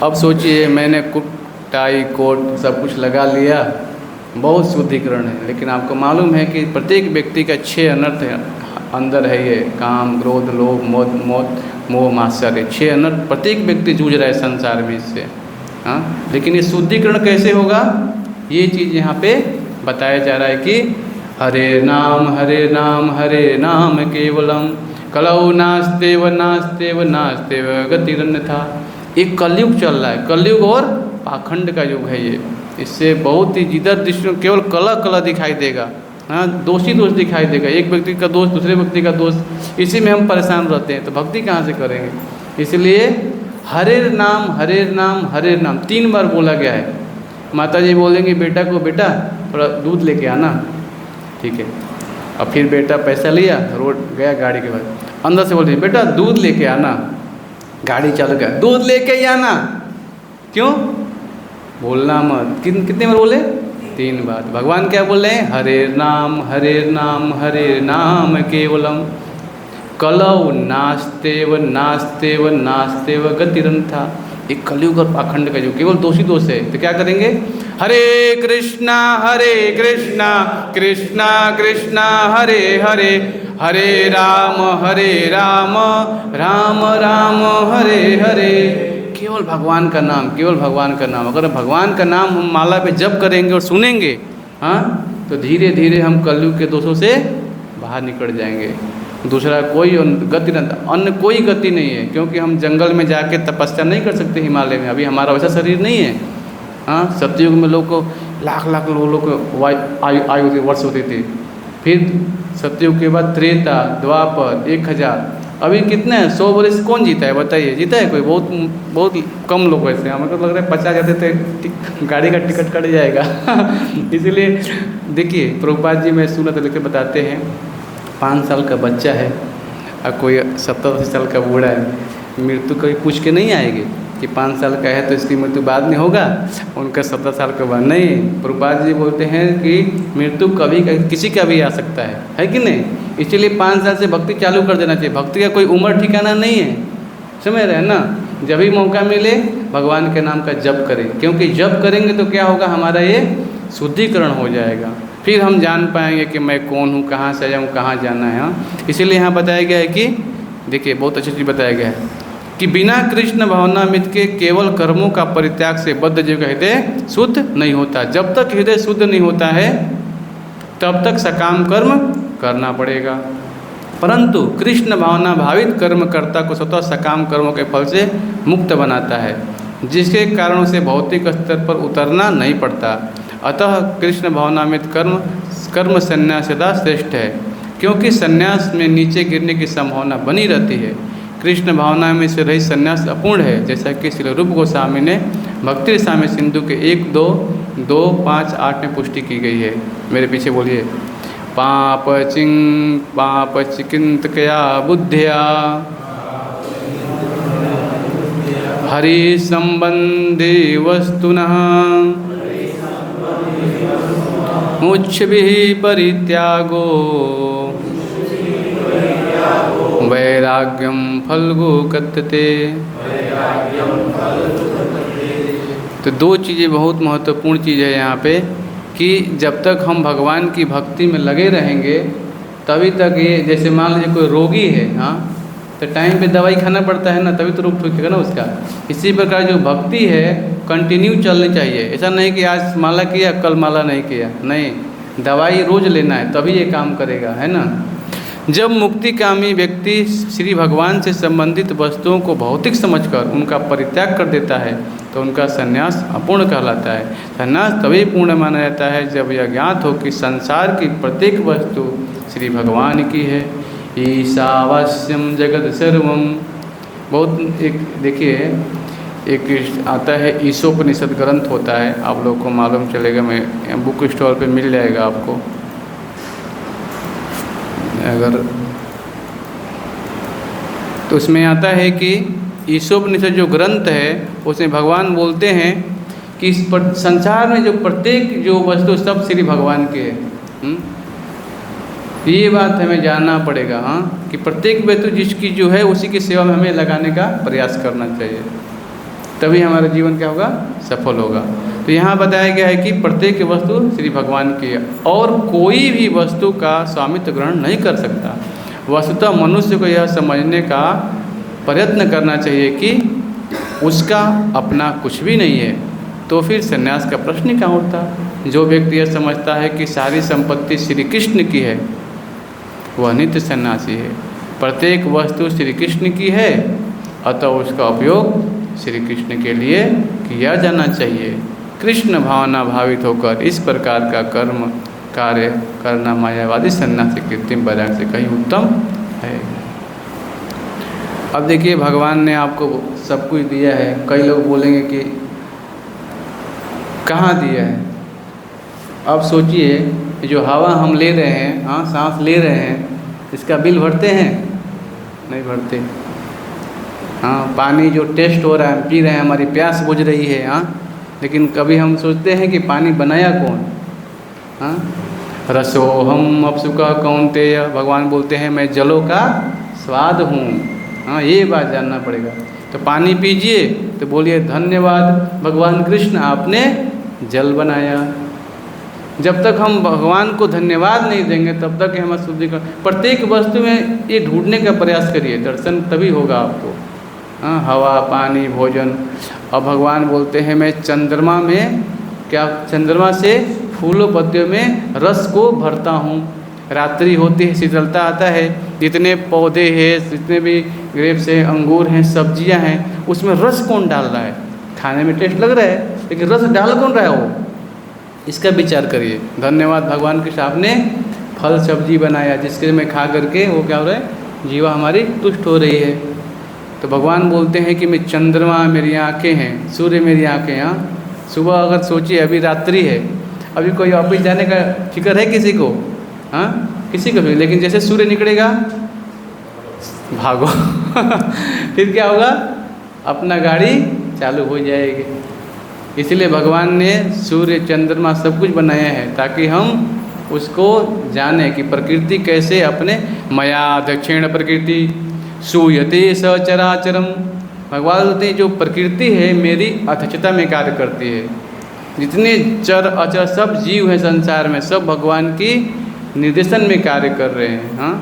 अब सोचिए मैंने टाई कोट सब कुछ लगा लिया, बहुत शुद्धिकरण है, लेकिन आपको मालूम है कि प्रत्येक व्यक्ति का 6 अनर्थ है अंदर है, ये काम क्रोध लोभ मोह मात्सर्य, 6 अनर्थ प्रत्येक व्यक्ति जूझ रहा है संसार में इससे। हाँ, लेकिन ये शुद्धिकरण कैसे होगा, ये चीज़ यहाँ पे बताया जा रहा है कि हरे नाम केवलम कलौ नास्तेव गतिरन्यथा। एक कलयुग चल रहा है, कलयुग और पाखंड का युग है ये। इससे बहुत ही जिधर दृष्टि केवल कला दिखाई देगा। हाँ, दोष दिखाई देगा, एक व्यक्ति का दोष दूसरे व्यक्ति का दोष, इसी में हम परेशान रहते हैं, तो भक्ति कहाँ से करेंगे। इसलिए हरे नाम 3 बार बोला गया है। माता जी बोलेंगे बेटा को, बेटा थोड़ा दूध लेके आना, ठीक है। अब फिर बेटा पैसा लिया, रोड गया गाड़ी के बाद, अंदर से बोलते बेटा दूध लेके आना, गाड़ी चालू गया, दूध लेके ही आना। क्यों बोलना मत, कितने बार बोले, 3 बार। भगवान क्या बोल रहे हैं, हरे नाम केवलम कलौ नास्तेव गतिरन्यथा। एक कलयुग और पाखंड का युग, केवल दोष है। तो क्या करेंगे, हरे कृष्णा कृष्णा कृष्णा हरे हरे, हरे राम राम हरे हरे। केवल भगवान का नाम, अगर भगवान का नाम हम माला पे जप करेंगे और सुनेंगे, हाँ, तो धीरे धीरे हम कलयुग के दोषों से बाहर निकल जाएंगे। दूसरा कोई गति अन्य कोई गति नहीं है, क्योंकि हम जंगल में जाके तपस्या नहीं कर सकते हिमालय में, अभी हमारा वैसा शरीर नहीं है। हाँ, सतयुग में लोग को लाख लोगों को आयु वर्ष होती थी, फिर सतयुग के बाद त्रेता द्वापर 1000, अभी कितने 100 वर्ष कौन जीता है बताइए, जीता है कोई, बहुत कम लोग वैसे। हमें तो लग रहा है 50 जाते थे गाड़ी का टिकट कट जाएगा। इसीलिए देखिए प्रभुपाद जी में सुना तो लिख के बताते हैं, 5 साल का बच्चा है और कोई 70-80 साल का बूढ़ा है, मृत्यु कभी पूछ के नहीं आएगी कि 5 साल का है तो इसकी मृत्यु बाद में होगा, उनका 70 साल का बाद नहीं। प्रभुपाद जी बोलते हैं कि मृत्यु कभी किसी का भी आ सकता है कि नहीं। इसलिए 5 साल से भक्ति चालू कर देना चाहिए। भक्ति का कोई उम्र ठिकाना नहीं है, समझ रहे हैं ना। जब भी मौका मिले भगवान के नाम का जप करें, क्योंकि जप करेंगे तो क्या होगा, हमारा ये शुद्धिकरण हो जाएगा, फिर हम जान पाएंगे कि मैं कौन हूँ, कहाँ से आया हूँ, कहाँ जाना है। हाँ, इसीलिए यहाँ बताया गया है कि देखिए बहुत अच्छी चीज़ बताया गया है कि बिना कृष्ण भावनामृत के केवल कर्मों का परित्याग से बद्ध जीव का हृदय शुद्ध नहीं होता। जब तक हृदय शुद्ध नहीं होता है तब तक सकाम कर्म करना पड़ेगा, परंतु कृष्ण भावना भावित कर्मकर्ता को स्वतः सकाम कर्मों के फल से मुक्त बनाता है, जिसके कारण उसे भौतिक स्तर पर उतरना नहीं पड़ता। अतः कृष्ण भावनामृत कर्म संन्यास सदा श्रेष्ठ है, क्योंकि संन्यास में नीचे गिरने की संभावना बनी रहती है। कृष्ण भावना में से रहित संन्यास अपूर्ण है, जैसा कि श्री रूप गोस्वामी ने भक्ति रसामृत सिंधु के 1-2-5-8 में पुष्टि की गई है। मेरे पीछे बोलिए, पाप चिकिंतकया बुद्धिया हरि संबंधे वस्तुनः मुच्छभिः परित्यागो वैराग्यम फल्गु कथ्यते। तो दो चीज़ें बहुत महत्वपूर्ण चीज़ है यहाँ पे कि जब तक हम भगवान की भक्ति में लगे रहेंगे तभी तक ये, जैसे मान लीजिए कोई रोगी है, हाँ, तो टाइम पे दवाई खाना पड़ता है ना, तभी तो रोग ठीक है ना उसका। इसी प्रकार जो भक्ति है कंटिन्यू चलनी चाहिए। ऐसा नहीं कि आज माला किया कल माला नहीं किया, नहीं, दवाई रोज लेना है तभी ये काम करेगा, है ना। जब मुक्तिकामी व्यक्ति श्री भगवान से संबंधित वस्तुओं को भौतिक समझकर उनका परित्याग कर देता है तो उनका संन्यास अपूर्ण कहलाता है। संन्यास तभी पूर्ण माना जाता है जब यह ज्ञात हो कि संसार की प्रत्येक वस्तु श्री भगवान की है। ईशावास्यम जगत सर्वम, बहुत एक देखिए एक आता है ईशोपनिषद ग्रंथ होता है, आप लोग को मालूम चलेगा, मैं बुक स्टॉल पे मिल जाएगा आपको। अगर तो उसमें आता है कि ईशोपनिषद जो ग्रंथ है उसमें भगवान बोलते हैं कि इस संसार में जो प्रत्येक जो वस्तु सब श्री भगवान के है। ये बात हमें जानना पड़ेगा, हाँ, कि प्रत्येक वस्तु जिसकी जो है उसी की सेवा में हमें लगाने का प्रयास करना चाहिए, तभी हमारा जीवन क्या होगा, सफल होगा। तो यहाँ बताया गया है कि प्रत्येक वस्तु श्री भगवान की है और कोई भी वस्तु का स्वामित्व ग्रहण नहीं कर सकता। वस्तुतः मनुष्य को यह समझने का प्रयत्न करना चाहिए कि उसका अपना कुछ भी नहीं है, तो फिर संन्यास का प्रश्न ही कहाँ उठता। जो व्यक्ति यह समझता है कि सारी संपत्ति श्री कृष्ण की है वह नित्य सन्यासी है। प्रत्येक वस्तु श्री कृष्ण की है, अतः उसका उपयोग श्री कृष्ण के लिए किया जाना चाहिए। कृष्ण भावना भावित होकर इस प्रकार का कर्म कार्य करना मायावादी सन्यासी कृत्रिम वैराग्य से कहीं उत्तम है। अब देखिए भगवान ने आपको सब कुछ दिया है। कई लोग बोलेंगे कि कहाँ दिया है। अब सोचिए जो हवा हम ले रहे हैं, हाँ, सांस ले रहे हैं, इसका बिल भरते हैं? नहीं भरते। हाँ, पानी जो टेस्ट हो रहा है, पी रहे हैं, हमारी प्यास बुझ रही है, हाँ, लेकिन कभी हम सोचते हैं कि पानी बनाया कौन? हाँ, रसोहम अप्सुका कौन्तेय, भगवान बोलते हैं मैं जलों का स्वाद हूँ। हाँ, ये बात जानना पड़ेगा। तो पानी पीजिए तो बोलिए धन्यवाद भगवान कृष्ण, आपने जल बनाया। जब तक हम भगवान को धन्यवाद नहीं देंगे तब तक हमारा शुद्धिकरण। प्रत्येक वस्तु में ये ढूंढने का प्रयास करिए, दर्शन तभी होगा आपको। हाँ, हवा, पानी, भोजन। अब भगवान बोलते हैं मैं चंद्रमा में क्या, चंद्रमा से फूलों पत्तियों में रस को भरता हूँ। रात्रि होती है, शीतलता आता है, जितने पौधे हैं, जितने भी ग्रेप्स हैं, अंगूर हैं, सब्जियां हैं, उसमें रस कौन डाल रहा है? खाने में टेस्ट लग रहा है, लेकिन रस डाल कौन रहा है वो? इसका विचार करिए। धन्यवाद भगवान के साहब ने फल सब्जी बनाया जिसके मैं खा करके वो क्या हो रहा है, जीवा हमारी तुष्ट हो रही है। तो भगवान बोलते हैं कि मैं चंद्रमा मेरी आँखें हैं, सूर्य मेरी आँखें। हाँ, सुबह अगर सोचिए अभी रात्रि है, अभी कोई ऑफिस जाने का फिक्र है किसी को? हाँ, किसी को भी। लेकिन जैसे सूर्य निकलेगा भागो फिर क्या होगा, अपना गाड़ी चालू हो जाएगी। इसलिए भगवान ने सूर्य चंद्रमा सब कुछ बनाया है ताकि हम उसको जाने कि प्रकृति कैसे अपने मया दक्षिण प्रकृति सूयते सचराचरम। भगवान बोलते हैं जो प्रकृति है मेरी अध्यक्षता में कार्य करती है। जितने चर अचर सब जीव हैं संसार में, सब भगवान की निर्देशन में कार्य कर रहे हैं। हाँ,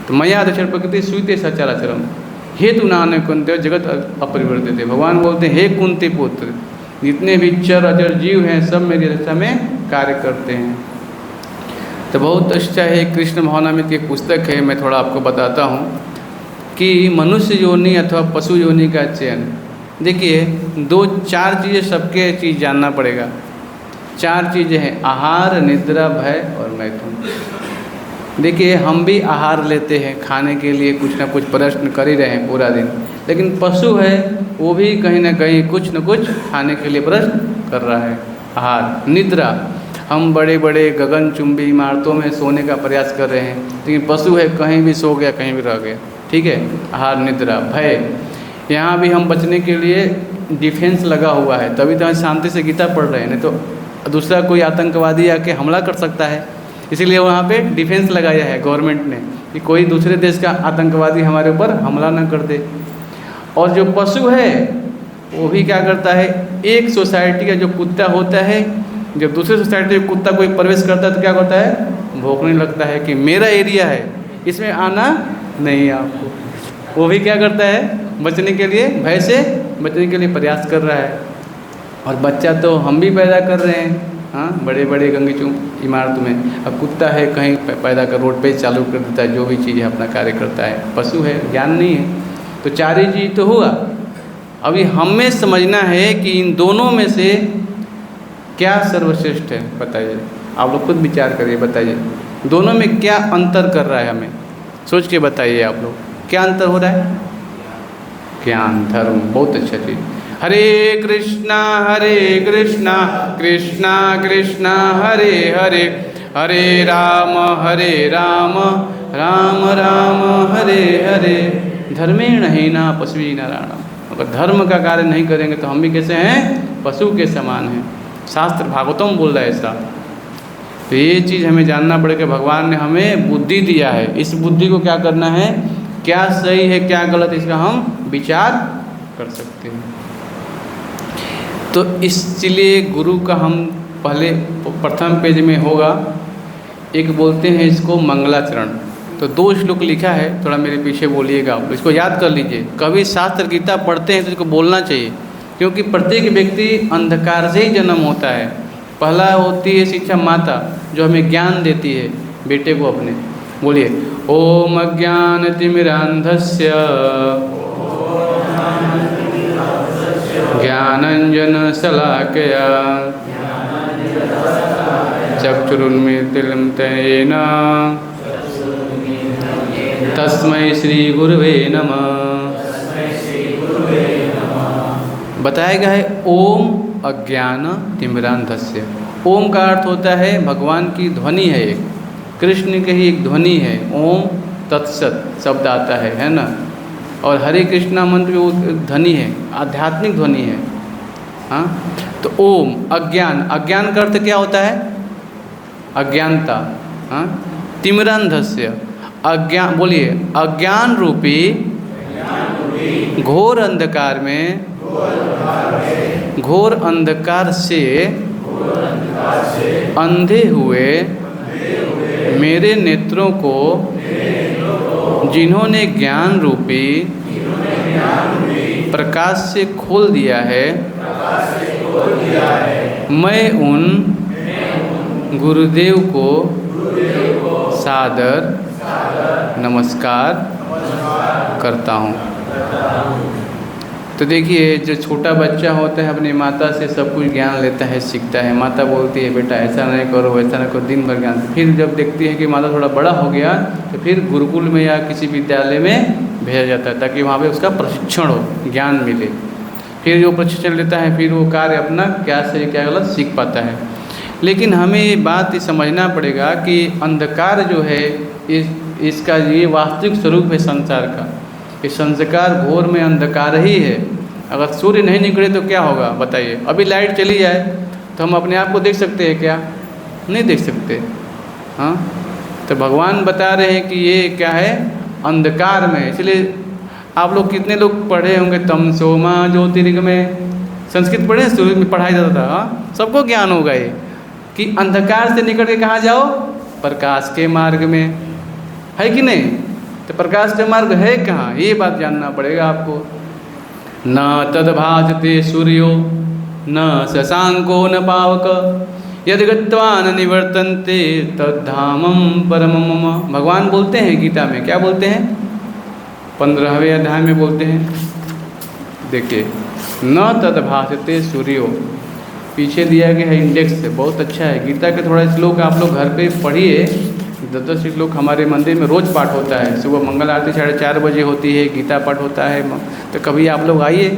तो मया दक्षिण प्रकृति सूयते सचराचरम हेतु नाने कुंते जगत अपरिवर्तित है। भगवान बोलते हैं हे कुंती पुत्र, जितने भी चर अचर जीव हैं सब मेरी अध्यक्षता में कार्य करते हैं। तो बहुत अच्छा है, कृष्ण भावनामृत की पुस्तक है, मैं थोड़ा आपको बताता हूँ कि मनुष्य योनि अथवा पशु योनि का चयन। देखिए 2-4 चीज़ें सबके चीज़ जानना पड़ेगा। 4 चीज़ें हैं, आहार, निद्रा, भय और मैथुन। देखिए हम भी आहार लेते हैं, खाने के लिए कुछ ना कुछ प्रश्न कर ही रहे हैं पूरा दिन, लेकिन पशु है वो भी कहीं ना कहीं कुछ न कुछ खाने के लिए प्रश्न कर रहा है। आहार, निद्रा, हम बड़े बड़े गगनचुंबी इमारतों में सोने का प्रयास कर रहे हैं, लेकिन पशु है कहीं भी सो गया, कहीं भी रह गया। ठीक है, आहार, निद्रा, भय, यहाँ भी हम बचने के लिए डिफेंस लगा हुआ है, तभी तो हम शांति से गीता पढ़ रहे हैं, नहीं तो दूसरा कोई आतंकवादी आके हमला कर सकता है। इसीलिए वहाँ पे डिफेंस लगाया है गवर्नमेंट ने कि कोई दूसरे देश का आतंकवादी हमारे ऊपर हमला ना कर दे। और जो पशु है वो भी क्या करता है, एक सोसाइटी का जो कुत्ता होता है, जब दूसरे सोसाइटी में कुत्ता कोई प्रवेश करता है तो क्या करता है, भौंकने लगता है कि मेरा एरिया है, इसमें आना नहीं है आपको। वो भी क्या करता है, बचने के लिए, भय से बचने के लिए प्रयास कर रहा है। और बच्चा तो हम भी पैदा कर रहे हैं, हाँ, बड़े बड़े गंगीचू इमारत में। अब कुत्ता है कहीं पैदा कर रोड पे चालू कर देता है, जो भी चीज़ है अपना कार्य करता है। पशु है, ज्ञान नहीं है, तो चार ही चीज़ तो हुआ। अभी हमें समझना है कि इन दोनों में से क्या सर्वश्रेष्ठ है, बताइए। आप लोग खुद विचार करिए, बताइए दोनों में क्या अंतर कर रहा है, हमें सोच के बताइए आप लोग, क्या अंतर हो रहा है। ज्ञान, धर्म, बहुत अच्छा चीज़। हरे कृष्णा कृष्णा कृष्णा हरे हरे, हरे राम राम राम हरे हरे। धर्मेण हीना पशुवी नारायण। अगर धर्म का कार्य नहीं करेंगे तो हम भी कैसे हैं, पशु के समान हैं। शास्त्र भागवतम बोल रहा है ऐसा। तो ये चीज़ हमें जानना पड़ेगा। भगवान ने हमें बुद्धि दिया है, इस बुद्धि को क्या करना है, क्या सही है क्या गलत, इसका हम विचार कर सकते हैं। तो इसलिए गुरु का हम पहले प्रथम पेज में होगा, एक बोलते हैं इसको मंगलाचरण। तो 2 श्लोक लिखा है, थोड़ा मेरे पीछे बोलिएगा आप, इसको याद कर लीजिए। कभी शास्त्र गीता पढ़ते हैं तो इसको बोलना चाहिए, क्योंकि प्रत्येक व्यक्ति अंधकार से ही जन्म होता है। पहला होती है शिक्षा माता, जो हमें ज्ञान देती है बेटे को अपने। बोलिए, ओम अज्ञानतिमिरान्धस्य ज्ञानंजन शलाकया चक्षुरुन्मीलितं तस्मै श्री गुरुवे नमः। बताया गया है ओम अज्ञान तिमिरान्धस्य। ओम का अर्थ होता है भगवान की ध्वनि है, एक कृष्ण की ही एक ध्वनि है। ओम तत्सत शब्द आता है ना। और हरे कृष्णा मंत्र वो ध्वनि है, आध्यात्मिक ध्वनि है। हाँ, तो ओम अज्ञान, अज्ञान का अर्थ क्या होता है, अज्ञानता। हाँ, तिमिरान्धस्य अज्ञान, बोलिए अज्ञान रूपी घोर अंधकार में, घोर अंधकार से अंधे हुए मेरे नेत्रों को जिन्होंने ज्ञान रूपी प्रकाश से खोल दिया है, मैं उन गुरुदेव को सादर नमस्कार करता हूँ। तो देखिए, जो छोटा बच्चा होता है अपनी माता से सब कुछ ज्ञान लेता है, सीखता है। माता बोलती है बेटा ऐसा नहीं करो, वैसा नहीं करो, दिन भर ज्ञान। फिर जब देखती है कि माता थोड़ा बड़ा हो गया तो फिर गुरुकुल में या किसी विद्यालय में भेजा जाता है, ताकि वहाँ पे उसका प्रशिक्षण हो, ज्ञान मिले। फिर जो प्रशिक्षण लेता है फिर वो कार्य अपना क्या सही क्या गलत सीख पाता है। लेकिन हमें ये बात समझना पड़ेगा कि अंधकार जो है इसका ये वास्तविक स्वरूप है संसार का। कि संस्कार घोर में अंधकार ही है। अगर सूर्य नहीं निकले तो क्या होगा बताइए। अभी लाइट चली जाए तो हम अपने आप को देख सकते हैं क्या, नहीं देख सकते। हाँ, तो भगवान बता रहे हैं कि ये क्या है, अंधकार में। इसलिए आप लोग कितने लोग पढ़े होंगे तमसो मा ज्योतिर्गमय, संस्कृत पढ़े, शुरू में पढ़ाया जाता था। हाँ, सबको ज्ञान होगा ये कि अंधकार से निकल के कहाँ जाओ, प्रकाश के मार्ग में, है कि नहीं। तो प्रकाश का मार्ग है कहाँ, ये बात जानना पड़ेगा आपको। न तद्भासते सूर्यो न शशांको न पावक यदि गत्वा न निवर्तन्ते तद्धामं परमं मम। भगवान बोलते हैं गीता में, क्या बोलते हैं, 15वें अध्याय में बोलते हैं। देखिए, न तद्भासते सूर्यो, पीछे दिया गया है इंडेक्स से, बहुत अच्छा है। गीता के थोड़ा श्लोक आप लोग घर पे पढ़िए। 10 श्लोक हमारे मंदिर में रोज़ पाठ होता है। सुबह मंगल आरती 4:30 बजे होती है, गीता पाठ होता है। तो कभी आप लोग आइए,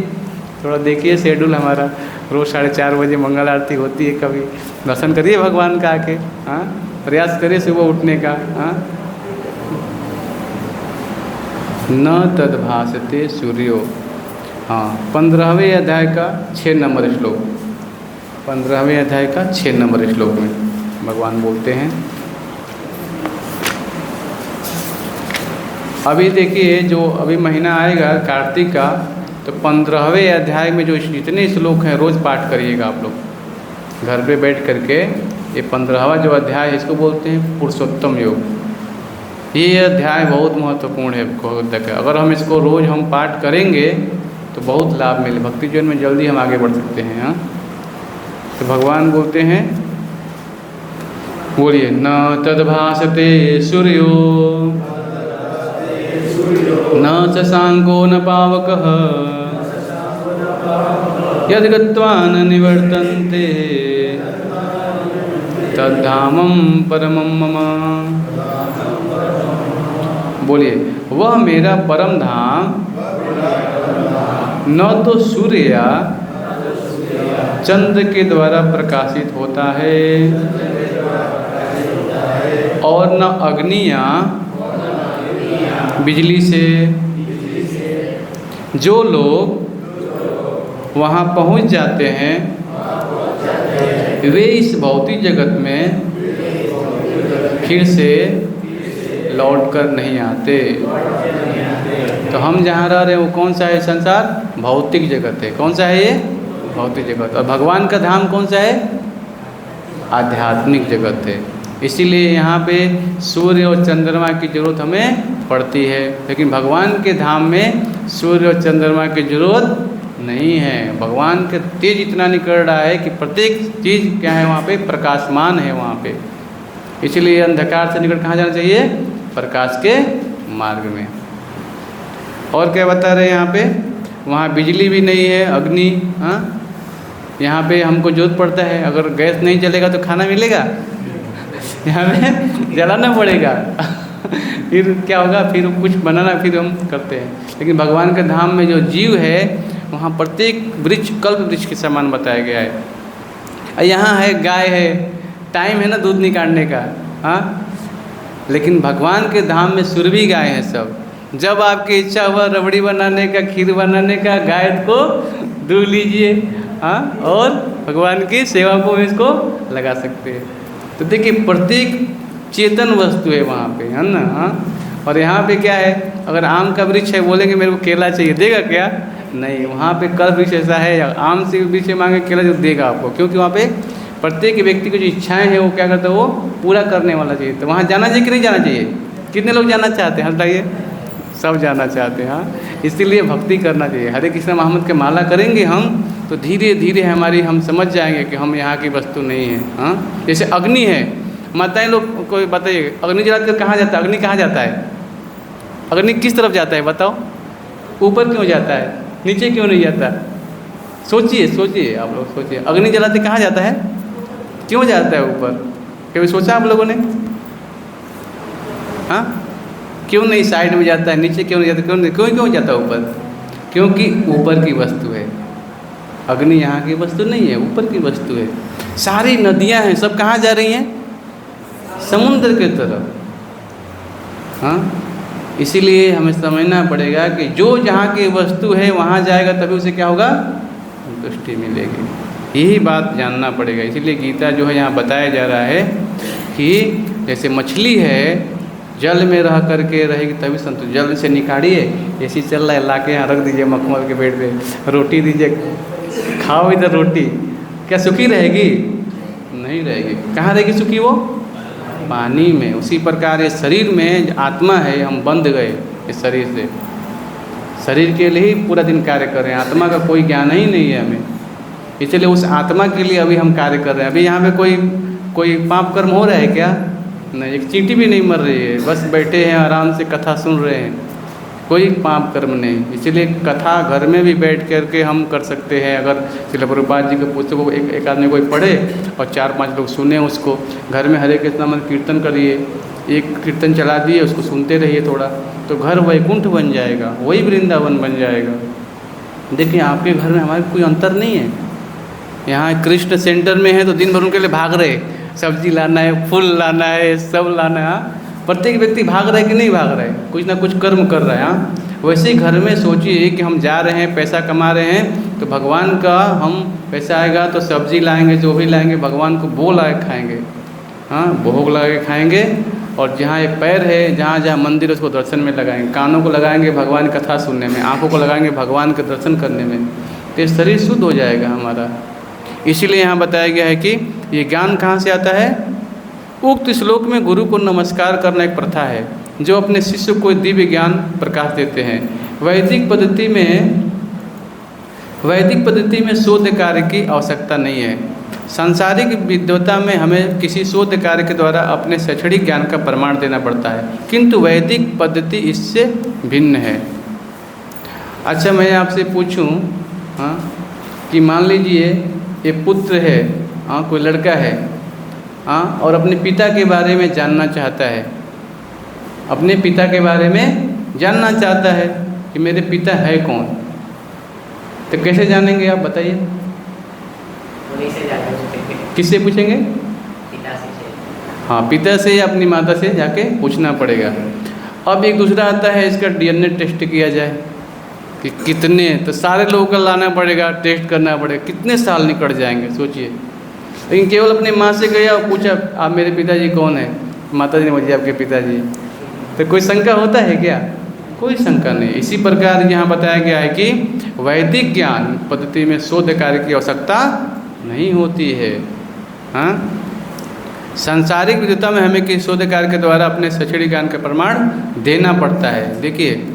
थोड़ा देखिए शेड्यूल हमारा, रोज़ 4:30 बजे मंगल आरती होती है। कभी दर्शन करिए भगवान का आके। हाँ, प्रयास करिए सुबह उठने का। हाँ, न तद्भासते सूर्यो। हाँ, 15वें अध्याय का 6 नंबर श्लोक, 15वें अध्याय का 6 नंबर श्लोक में भगवान बोलते हैं, अभी देखिए जो अभी महीना आएगा कार्तिक का, तो 15वें अध्याय में जो जितने श्लोक हैं रोज़ पाठ करिएगा आप लोग घर पे बैठ करके। ये 15वां जो अध्याय है इसको बोलते हैं पुरुषोत्तम योग। ये अध्याय बहुत महत्वपूर्ण है भगवद्गीता का। अगर हम इसको रोज़ हम पाठ करेंगे तो बहुत लाभ मिले, भक्ति जीवन में जल्दी हम आगे बढ़ सकते हैं। हाँ, तो भगवान बोलते हैं, बोलिए, न तद्भासते सूर्यो न शशांको न पावकः यद् गत्वा न निवर्तन्ते तद्धामं परमं मम। बोलिए, वह मेरा परम धाम न तो सूर्य या चंद्र के द्वारा प्रकाशित होता है और न अग्नि या बिजली से। जो लोग वहाँ पहुँच जाते हैं वे इस भौतिक जगत में फिर से लौट कर नहीं आते। तो हम जहाँ रह रहे हैं वो कौन सा है संसार? भौतिक जगत है। कौन सा है ये? भौतिक जगत। और भगवान का धाम कौन सा है? आध्यात्मिक जगत है। इसीलिए यहाँ पे सूर्य और चंद्रमा की जरूरत हमें पड़ती है, लेकिन भगवान के धाम में सूर्य और चंद्रमा की जरूरत नहीं है। भगवान का तेज इतना निकल रहा है कि प्रत्येक चीज़ क्या है वहाँ पे? प्रकाशमान है वहाँ पे। इसलिए अंधकार से निकल कहाँ जाना चाहिए? प्रकाश के मार्ग में। और क्या बता रहे हैं यहाँ पे? वहाँ बिजली भी नहीं है, अग्नि। हाँ, यहाँ पे हमको जरूरत पड़ता है, अगर गैस नहीं जलेगा तो खाना मिलेगा? यहाँ पे जलाना पड़ेगा फिर क्या होगा? फिर कुछ बनाना फिर हम करते हैं। लेकिन भगवान के धाम में जो जीव है वहाँ प्रत्येक वृक्ष कल्प वृक्ष के समान बताया गया है। यहाँ है गाय है, टाइम है ना दूध निकालने का। हाँ, लेकिन भगवान के धाम में सुरभि गाय है सब। जब आपकी इच्छा हुआ रबड़ी बनाने का, खीर बनाने का, गाय को दूध लीजिए। हाँ, और भगवान की सेवा को इसको लगा सकते हैं। तो देखिए प्रत्येक चेतन वस्तु है वहाँ पे, है ना। हाँ, और यहाँ पे क्या है? अगर आम का वृक्ष है, बोलेंगे मेरे को केला चाहिए, देगा क्या? नहीं। वहाँ पे कल्प वृक्ष ऐसा है, आम से वृक्ष मांगे केला जो देगा आपको, क्योंकि वहाँ पे प्रत्येक व्यक्ति की जो इच्छाएं हैं वो क्या करता है? वो पूरा करने वाला चाहिए। तो वहाँ जाना चाहिए कि नहीं जाना चाहिए? कितने लोग जाना चाहते हैं? बताइए। सब जाना चाहते हैं। हाँ, इसीलिए भक्ति करना चाहिए। हरे कृष्ण मोहम्मद के माला करेंगे हम तो धीरे धीरे हमारी हम समझ जाएंगे कि हम यहाँ की वस्तु नहीं है। हाँ, जैसे अग्नि है, माताएं लोग कोई बताइए, अग्नि जलाकर कहाँ जाता है? अग्नि कहाँ जाता है? अग्नि किस तरफ जाता है बताओ? ऊपर क्यों जाता है? नीचे क्यों नहीं जाता? सोचिए सोचिए, आप लोग सोचिए। अग्नि जलाते कहाँ जाता है? क्यों जाता है ऊपर? कभी सोचा आप लोगों ने? हाँ, क्यों नहीं साइड में जाता है, नीचे क्यों नहीं जाता? क्यों जाता है ऊपर? क्योंकि ऊपर की वस्तु है। अग्नि यहाँ की वस्तु नहीं है, ऊपर की वस्तु है। सारी नदियाँ हैं, सब कहाँ जा रही हैं? समुद्र के तरफ। हाँ, इसीलिए हमें समझना पड़ेगा कि जो जहाँ की वस्तु है वहाँ जाएगा तभी उसे क्या होगा? संतुष्टि मिलेगी। यही बात जानना पड़ेगा। इसीलिए गीता जो है यहाँ बताया जा रहा है कि जैसे मछली है जल में रह करके रहेगी तभी संतुष्ट। जल से निकालिए, ऐसी चल रहा है, ला के यहाँ रख दीजिए मखमल के बेड पे, रोटी दीजिए, खाओ इधर रोटी, क्या सुखी रहेगी? नहीं रहेगी। कहाँ रहेगी सुखी? वो पानी में। उसी प्रकार ये शरीर में आत्मा है, हम बंध गए इस शरीर से, शरीर के लिए ही पूरा दिन कार्य कर रहे हैं, आत्मा का कोई ज्ञान ही नहीं है हमें। इसलिए उस आत्मा के लिए अभी हम कार्य कर रहे हैं। अभी यहाँ पे कोई पाप कर्म हो रहा है क्या? नहीं, एक चींटी भी नहीं मर रही है, बस बैठे हैं आराम से कथा सुन रहे हैं, कोई पाप कर्म नहीं। इसीलिए कथा घर में भी बैठ कर के हम कर सकते हैं। अगर श्रील प्रभुपाद जी के पुस्तक को एक आदमी कोई पढ़े और 4-5 लोग सुने उसको, घर में हरे कृष्ण नाम कीर्तन करिए, एक कीर्तन चला दिए, उसको सुनते रहिए थोड़ा, तो घर वैकुंठ बन जाएगा, वही वृंदावन बन जाएगा। देखिए आपके घर में हमारे कोई अंतर नहीं है। यहाँ कृष्ण सेंटर में है तो दिन भर उनके लिए भाग रहे, सब्जी लाना है, फूल लाना है, सब लाना है। प्रत्येक व्यक्ति भाग रहा है कि नहीं भाग रहा है? कुछ ना कुछ कर्म कर रहा है। हाँ, वैसे ही घर में सोचिए कि हम जा रहे हैं, पैसा कमा रहे हैं, तो भगवान का हम पैसा आएगा तो सब्जी लाएंगे, जो भी लाएंगे भगवान को बोला है खाएंगे। हाँ, भोग लगा के खाएंगे और जहाँ ये पैर है, जहाँ जहाँ मंदिर उसको दर्शन में लगाएंगे, कानों को लगाएंगे भगवान की कथा सुनने में, आँखों को लगाएंगे भगवान के दर्शन करने में, तो ये शरीर शुद्ध हो जाएगा हमारा। इसीलिए यहाँ बताया गया है कि ये ज्ञान कहाँ से आता है। उक्त श्लोक में गुरु को नमस्कार करना एक प्रथा है, जो अपने शिष्य को दिव्य ज्ञान प्रकाश देते हैं। वैदिक पद्धति में शोध कार्य की आवश्यकता नहीं है। सांसारिक विद्वता में हमें किसी शोध कार्य के द्वारा अपने शैक्षणिक ज्ञान का प्रमाण देना पड़ता है, किंतु वैदिक पद्धति इससे भिन्न है। अच्छा, मैं आपसे पूछूं, हाँ, कि मान लीजिए ये पुत्र है, हाँ, कोई लड़का है, हाँ, और अपने पिता के बारे में जानना चाहता है, अपने पिता के बारे में जानना चाहता है कि मेरे पिता है कौन, तो कैसे जानेंगे आप बताइए? किससे पूछेंगे? पिता से। हाँ, पिता से या अपनी माता से जाके पूछना पड़ेगा। अब एक दूसरा आता है, इसका डीएनए टेस्ट किया जाए कि कितने, तो सारे लोगों का लाना पड़ेगा, टेस्ट करना पड़ेगा, कितने साल निकल जाएंगे सोचिए। लेकिन केवल अपनी माँ से गया और पूछा आप मेरे पिताजी कौन है, माता जी ने बोली आपके पिताजी, तो कोई शंका होता है क्या? कोई शंका नहीं। इसी प्रकार यहाँ बताया गया है कि वैदिक ज्ञान पद्धति में शोध कार्य की आवश्यकता नहीं होती है। हाँ, सांसारिक विद्वता में हमें किसी शोध कार्य के द्वारा अपने शैक्षणिक ज्ञान का प्रमाण देना पड़ता है। देखिए,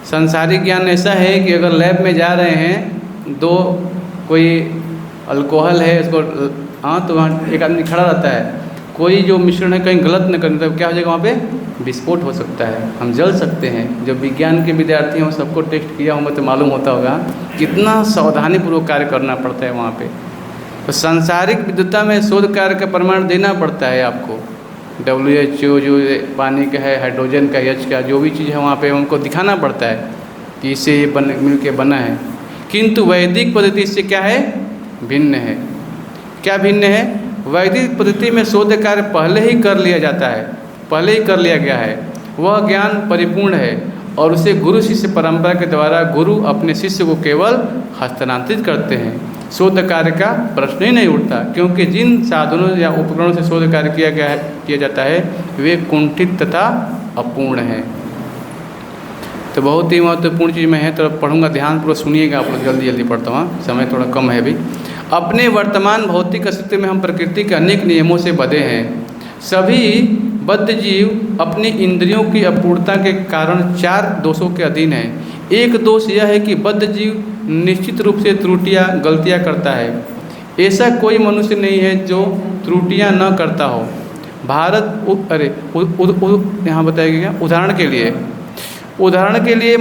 सांसारिक ज्ञान ऐसा है कि अगर लैब में जा रहे हैं, दो कोई अल्कोहल है उसको, हाँ, तो वहाँ एक आदमी खड़ा रहता है, कोई जो मिश्रण है कहीं गलत न करने, तब क्या हो जाएगा, वहाँ पे विस्फोट हो सकता है, हम जल सकते हैं। जब विज्ञान के विद्यार्थी हैं, सबको टेस्ट किया होगा तो मालूम होता होगा कितना सावधानीपूर्वक कार्य करना पड़ता है वहाँ पे। तो सांसारिक विद्वता में शोध कार्य का प्रमाण देना पड़ता है आपको। WHO जो पानी का है, हाइड्रोजन का, H का, जो भी चीज़ है वहाँ पे उनको दिखाना पड़ता है कि इससे ये मिल के बना है। किंतु वैदिक पद्धति इससे क्या है, भिन्न है। क्या भिन्न है? वैदिक पद्धति में शोध कार्य पहले ही कर लिया जाता है, पहले ही कर लिया गया है, वह ज्ञान परिपूर्ण है और उसे गुरु शिष्य परंपरा के द्वारा गुरु अपने शिष्य को केवल हस्तांतरित करते हैं। शोध कार्य का प्रश्न ही नहीं उठता, क्योंकि जिन साधनों या उपकरणों से शोध कार्य किया जाता है वे कुंठित तथा अपूर्ण हैं। तो बहुत ही महत्वपूर्ण चीज़ में है, तो पढ़ूंगा, ध्यानपूर्वक सुनिएगा आप लोग, जल्दी जल्दी पढ़ता हूँ, समय थोड़ा कम है अभी। अपने वर्तमान भौतिक अस्तित्व में हम प्रकृति के अनेक नियमों से बंधे हैं। सभी बद्ध जीव अपनी इंद्रियों की अपूर्णता के कारण 4 दोषों के अधीन है। एक दोष यह है कि बद्ध जीव निश्चित रूप से गलतियां करता है। ऐसा कोई मनुष्य नहीं है जो त्रुटियां न करता हो। यहाँ बताया गया, उदाहरण के लिए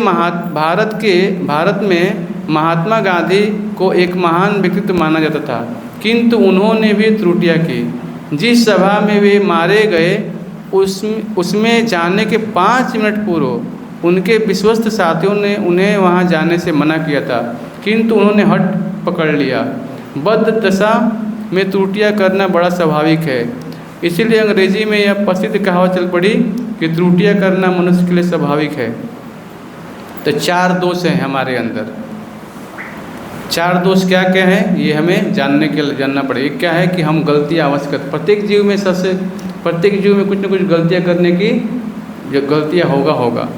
भारत में महात्मा गांधी को एक महान व्यक्तित्व माना जाता था, किंतु उन्होंने भी त्रुटियां की। जिस सभा में वे मारे गए उसमें जाने के 5 मिनट पूर्व उनके विश्वस्त साथियों ने उन्हें वहां जाने से मना किया था, किंतु उन्होंने हट पकड़ लिया। बद्ध दशा में त्रुटियां करना बड़ा स्वाभाविक है, इसीलिए अंग्रेजी में यह प्रसिद्ध कहावत चल पड़ी कि त्रुटियां करना मनुष्य के लिए स्वाभाविक है। तो 4 दोष हैं हमारे अंदर। 4 दोष क्या क्या हैं, ये हमें जानना पड़ेगा। क्या है कि हम गलतियाँ अवश्य करते, प्रत्येक जीव में कुछ न कुछ गलतियाँ करने की, जो गलतियाँ होगा।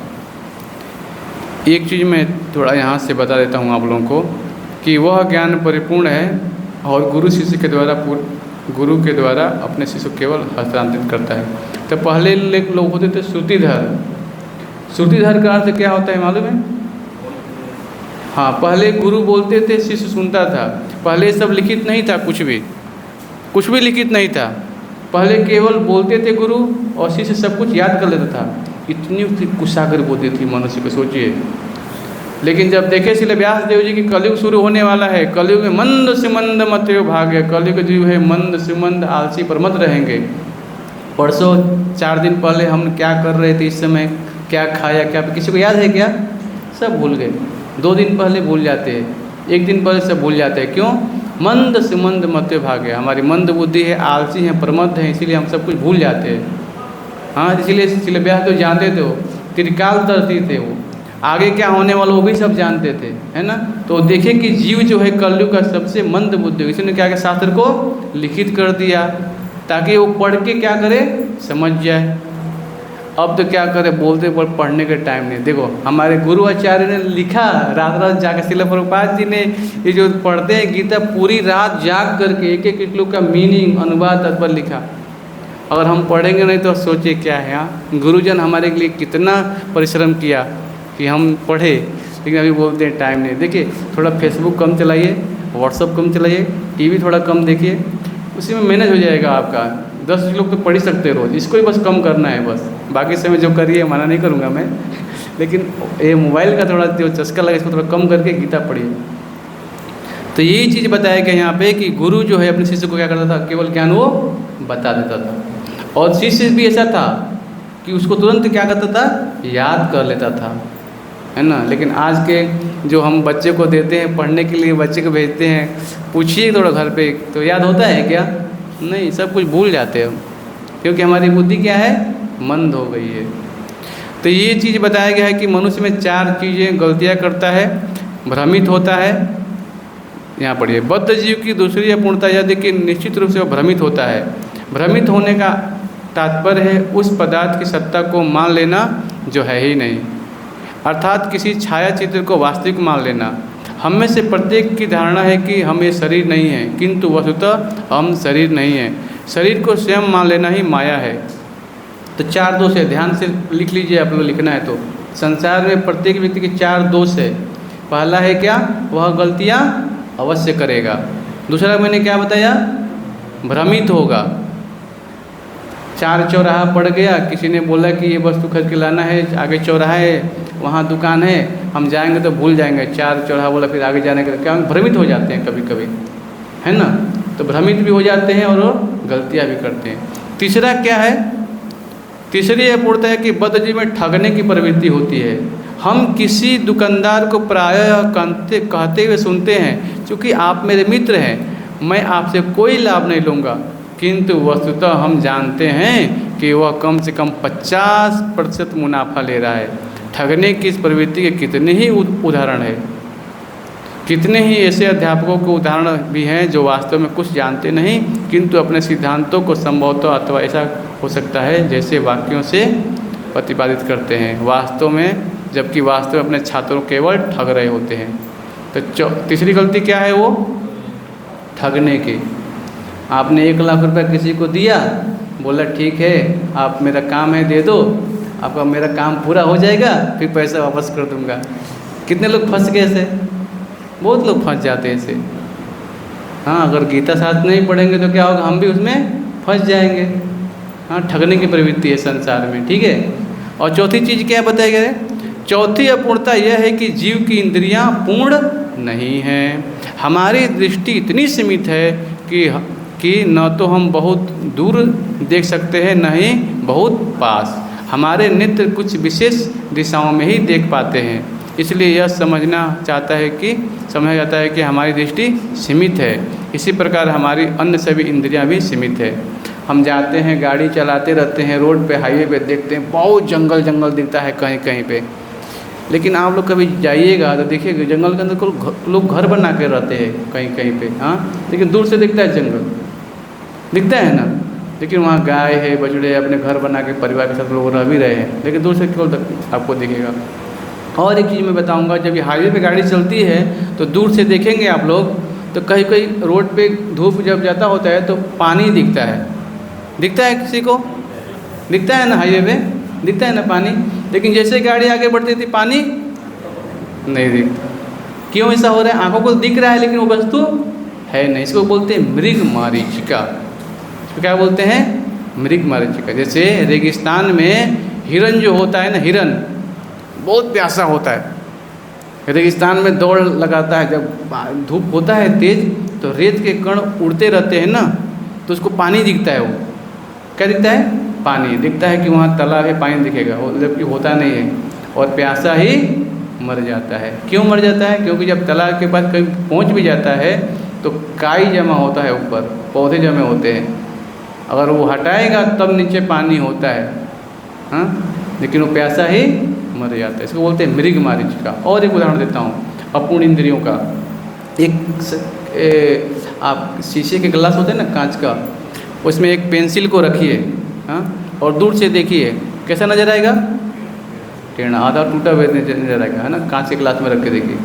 एक चीज़ मैं थोड़ा यहाँ से बता देता हूँ आप लोगों को कि वह ज्ञान परिपूर्ण है और गुरु गुरु के द्वारा अपने शिष्य को केवल हस्तांतरित करता है। तो पहले लोग होते थे श्रुतिधर। श्रुतिधर का अर्थ क्या होता है मालूम है? हाँ, पहले गुरु बोलते थे, शिष्य सुनता था। पहले सब लिखित नहीं था, कुछ भी लिखित नहीं था। पहले केवल बोलते थे गुरु और शिष्य सब कुछ याद कर लेता था। इतनी कुशाग्र बुद्धि थी मनुष्य को, सोचिए। लेकिन जब देखे श्री व्यास देव जी की कलयुग शुरू होने वाला है, कलयुग में मंद से मंद मत्यो भाग्य, कलयुग जीव है मंद से मंद आलसी पर मत रहेंगे। परसों 4 दिन पहले हम क्या कर रहे थे, इस समय क्या खाया, क्या किसी को याद है क्या? सब भूल गए। 2 दिन पहले भूल जाते हैं, 1 दिन पहले सब भूल जाते हैं। क्यों? मंद से मंद मत्यो भाग्य, हमारी मंद बुद्धि है, आलसी है, प्रमद है, इसीलिए हम सब कुछ भूल जाते हैं। हाँ, इसीलिए श्री व्यास तो जानते थे, वो त्रिकालदर्शी थे, वो आगे क्या होने वाला वो भी सब जानते थे, है ना। तो देखे कि जीव जो है कलयुग का सबसे मंद बुद्धि, इसने क्या किया, शास्त्र को लिखित कर दिया ताकि वो पढ़ के क्या करे, समझ जाए। अब तो क्या करें, बोलते पर पढ़ने के टाइम नहीं। देखो हमारे गुरु आचार्य ने लिखा, रात रात जाकर श्रील प्रभुपाद जी ने ये जो पढ़ते हैं गीता, पूरी रात जाग करके एक एक श्लोक का मीनिंग, अनुवाद, तात्पर्य लिखा। अगर हम पढ़ेंगे नहीं तो सोचिए क्या है। हाँ, गुरुजन हमारे लिए कितना परिश्रम किया कि हम पढ़े, लेकिन अभी बोलते हैं टाइम नहीं। देखिए थोड़ा फेसबुक कम चलाइए, व्हाट्सअप कम चलाइए, टीवी थोड़ा कम देखिए, उसी में मैनेज हो जाएगा आपका। 10 श्लोक तो पढ़ ही सकते रोज़, इसको ही बस कम करना है बस। बाकी समय जो करिए मना नहीं करूँगा मैं, लेकिन ये मोबाइल का थोड़ा जो चस्का लगा इसको थोड़ा कम करके गीता पढ़िए। तो यही चीज़ बताया गया यहाँ पे कि गुरु जो है अपने शिष्य को क्या करता था, केवल ज्ञान वो बता देता था। और शिष्य भी ऐसा था कि उसको तुरंत क्या करता था, याद कर लेता था, है ना। लेकिन आज के जो हम बच्चे को देते हैं पढ़ने के लिए, बच्चे को भेजते हैं, पूछिए थोड़ा घर पे तो याद होता है क्या? नहीं, सब कुछ भूल जाते हैं हम, क्योंकि हमारी बुद्धि क्या है, मंद हो गई है। तो ये चीज़ बताया गया है कि मनुष्य में 4 चीज़ें गलतियाँ करता है, भ्रमित होता है। यहाँ पढ़िए, बद्ध जीव की दूसरी अपूर्णता यह कि निश्चित रूप से वह भ्रमित होता है। भ्रमित होने का तात्पर्य है उस पदार्थ की सत्ता को मान लेना जो है ही नहीं, अर्थात किसी छाया चित्र को वास्तविक मान लेना। हम में से प्रत्येक की धारणा है कि हम ये शरीर नहीं है, किंतु वस्तुतः हम शरीर नहीं हैं। शरीर को स्वयं मान लेना ही माया है। तो 4 दोष है, ध्यान से लिख लीजिए, आप लोग लिखना है तो। संसार में प्रत्येक व्यक्ति के 4 दोष है। पहला है क्या, वह गलतियाँ अवश्य करेगा। दूसरा मैंने क्या बताया, भ्रमित होगा। 4 चौराहा पड़ गया, किसी ने बोला कि ये वस्तु खरीद के लाना है, आगे चौराहा है, वहाँ दुकान है, हम जाएंगे तो भूल जाएंगे। 4 चौराहा बोला, फिर आगे जाने के क्या भ्रमित हो जाते हैं कभी कभी, है ना। तो भ्रमित भी हो जाते हैं और गलतियाँ भी करते हैं। तीसरा क्या है, तीसरी अपूर्णता है कि बद्ध जीव में ठगने की प्रवृत्ति होती है। हम किसी दुकानदार को प्रायः कहते हुए सुनते हैं, क्योंकि आप मेरे मित्र हैं, मैं आपसे कोई लाभ नहीं लूँगा, किंतु वस्तुतः हम जानते हैं कि वह कम से कम 50% मुनाफा ले रहा है। ठगने की इस प्रवृत्ति के कितने ही उदाहरण हैं। कितने ही ऐसे अध्यापकों के उदाहरण भी हैं जो वास्तव में कुछ जानते नहीं, किंतु अपने सिद्धांतों को संभवतः अथवा ऐसा हो सकता है जैसे वाक्यों से प्रतिपादित करते हैं वास्तव में, जबकि वास्तव में अपने छात्रों को केवल ठग रहे होते हैं। तो तीसरी गलती क्या है, वो ठगने की। आपने 1 लाख रुपए किसी को दिया, बोला ठीक है आप मेरा काम है दे दो, आपका मेरा काम पूरा हो जाएगा, फिर पैसा वापस कर दूंगा। कितने लोग फंस गए ऐसे, बहुत लोग फंस जाते हैं ऐसे। हाँ, अगर गीता शास्त्र नहीं पढ़ेंगे तो क्या होगा, हम भी उसमें फंस जाएंगे। हाँ, ठगने की प्रवृत्ति है संसार में, ठीक है। और चौथी चीज़ क्या बताया गया है, चौथी अपूर्णता यह है कि जीव की इंद्रियां पूर्ण नहीं हैं। हमारी दृष्टि इतनी सीमित है कि न तो हम बहुत दूर देख सकते हैं, न ही बहुत पास। हमारे नेत्र कुछ विशेष दिशाओं में ही देख पाते हैं, इसलिए यह समझा जाता है कि हमारी दृष्टि सीमित है। इसी प्रकार हमारी अन्य सभी इंद्रियां भी सीमित है। हम जाते हैं, गाड़ी चलाते रहते हैं, रोड पे, हाईवे पे देखते हैं बहुत जंगल दिखता है कहीं कहीं पे, लेकिन आप लोग कभी जाइएगा तो देखिएगा जंगल के अंदर लोग घर बना के रहते हैं कहीं कहीं पे। हाँ, लेकिन दूर से दिखता है जंगल, दिखता है ना, लेकिन वहाँ गाय है, बछड़े, अपने घर बना के परिवार के साथ लोग रह भी रहे हैं, लेकिन दूर से केवल आपको दिखेगा। और एक चीज़ मैं बताऊंगा, जब ये हाईवे पे गाड़ी चलती है तो दूर से देखेंगे आप लोग तो कहीं कहीं रोड पे धूप जब जाता होता है तो पानी दिखता है। दिखता है किसी को, दिखता है ना, हाईवे पे दिखता है ना पानी, लेकिन जैसे गाड़ी आगे बढ़ती थी पानी नहीं दिखता। क्यों ऐसा हो रहा है, आंखों को दिख रहा है लेकिन वो वस्तु है नहीं। इसको बोलते हैं मृग मरीचिका। इसको क्या बोलते हैं, मृग मरीचिका। जैसे रेगिस्तान में हिरन जो होता है ना, हिरन बहुत प्यासा होता है, रेगिस्तान में दौड़ लगाता है, जब धूप होता है तेज तो रेत के कण उड़ते रहते हैं ना, तो उसको पानी दिखता है। वो क्या दिखता है, पानी दिखता है कि वहाँ तालाब है, पानी दिखेगा, जबकि होता नहीं है, और प्यासा ही मर जाता है। क्यों मर जाता है, क्योंकि जब तालाब के पास कहीं पहुँच भी जाता है तो काई जमा होता है, ऊपर पौधे जमे होते हैं, अगर वो हटाएगा तब नीचे पानी होता है। हाँ, लेकिन वो प्यासा ही मर जाता है। इसको बोलते हैं मृग मरीचिका। और एक उदाहरण देता हूँ अपूर्ण इंद्रियों का। आप शीशे के गिलास होते हैं ना, कांच का, उसमें एक पेंसिल को रखिए, हाँ, और दूर से देखिए कैसा नजर आएगा? टेढ़ा, आधा टूटा हुआ नजर आएगा, है ना, कांच के ग्लास में रख के देखिए।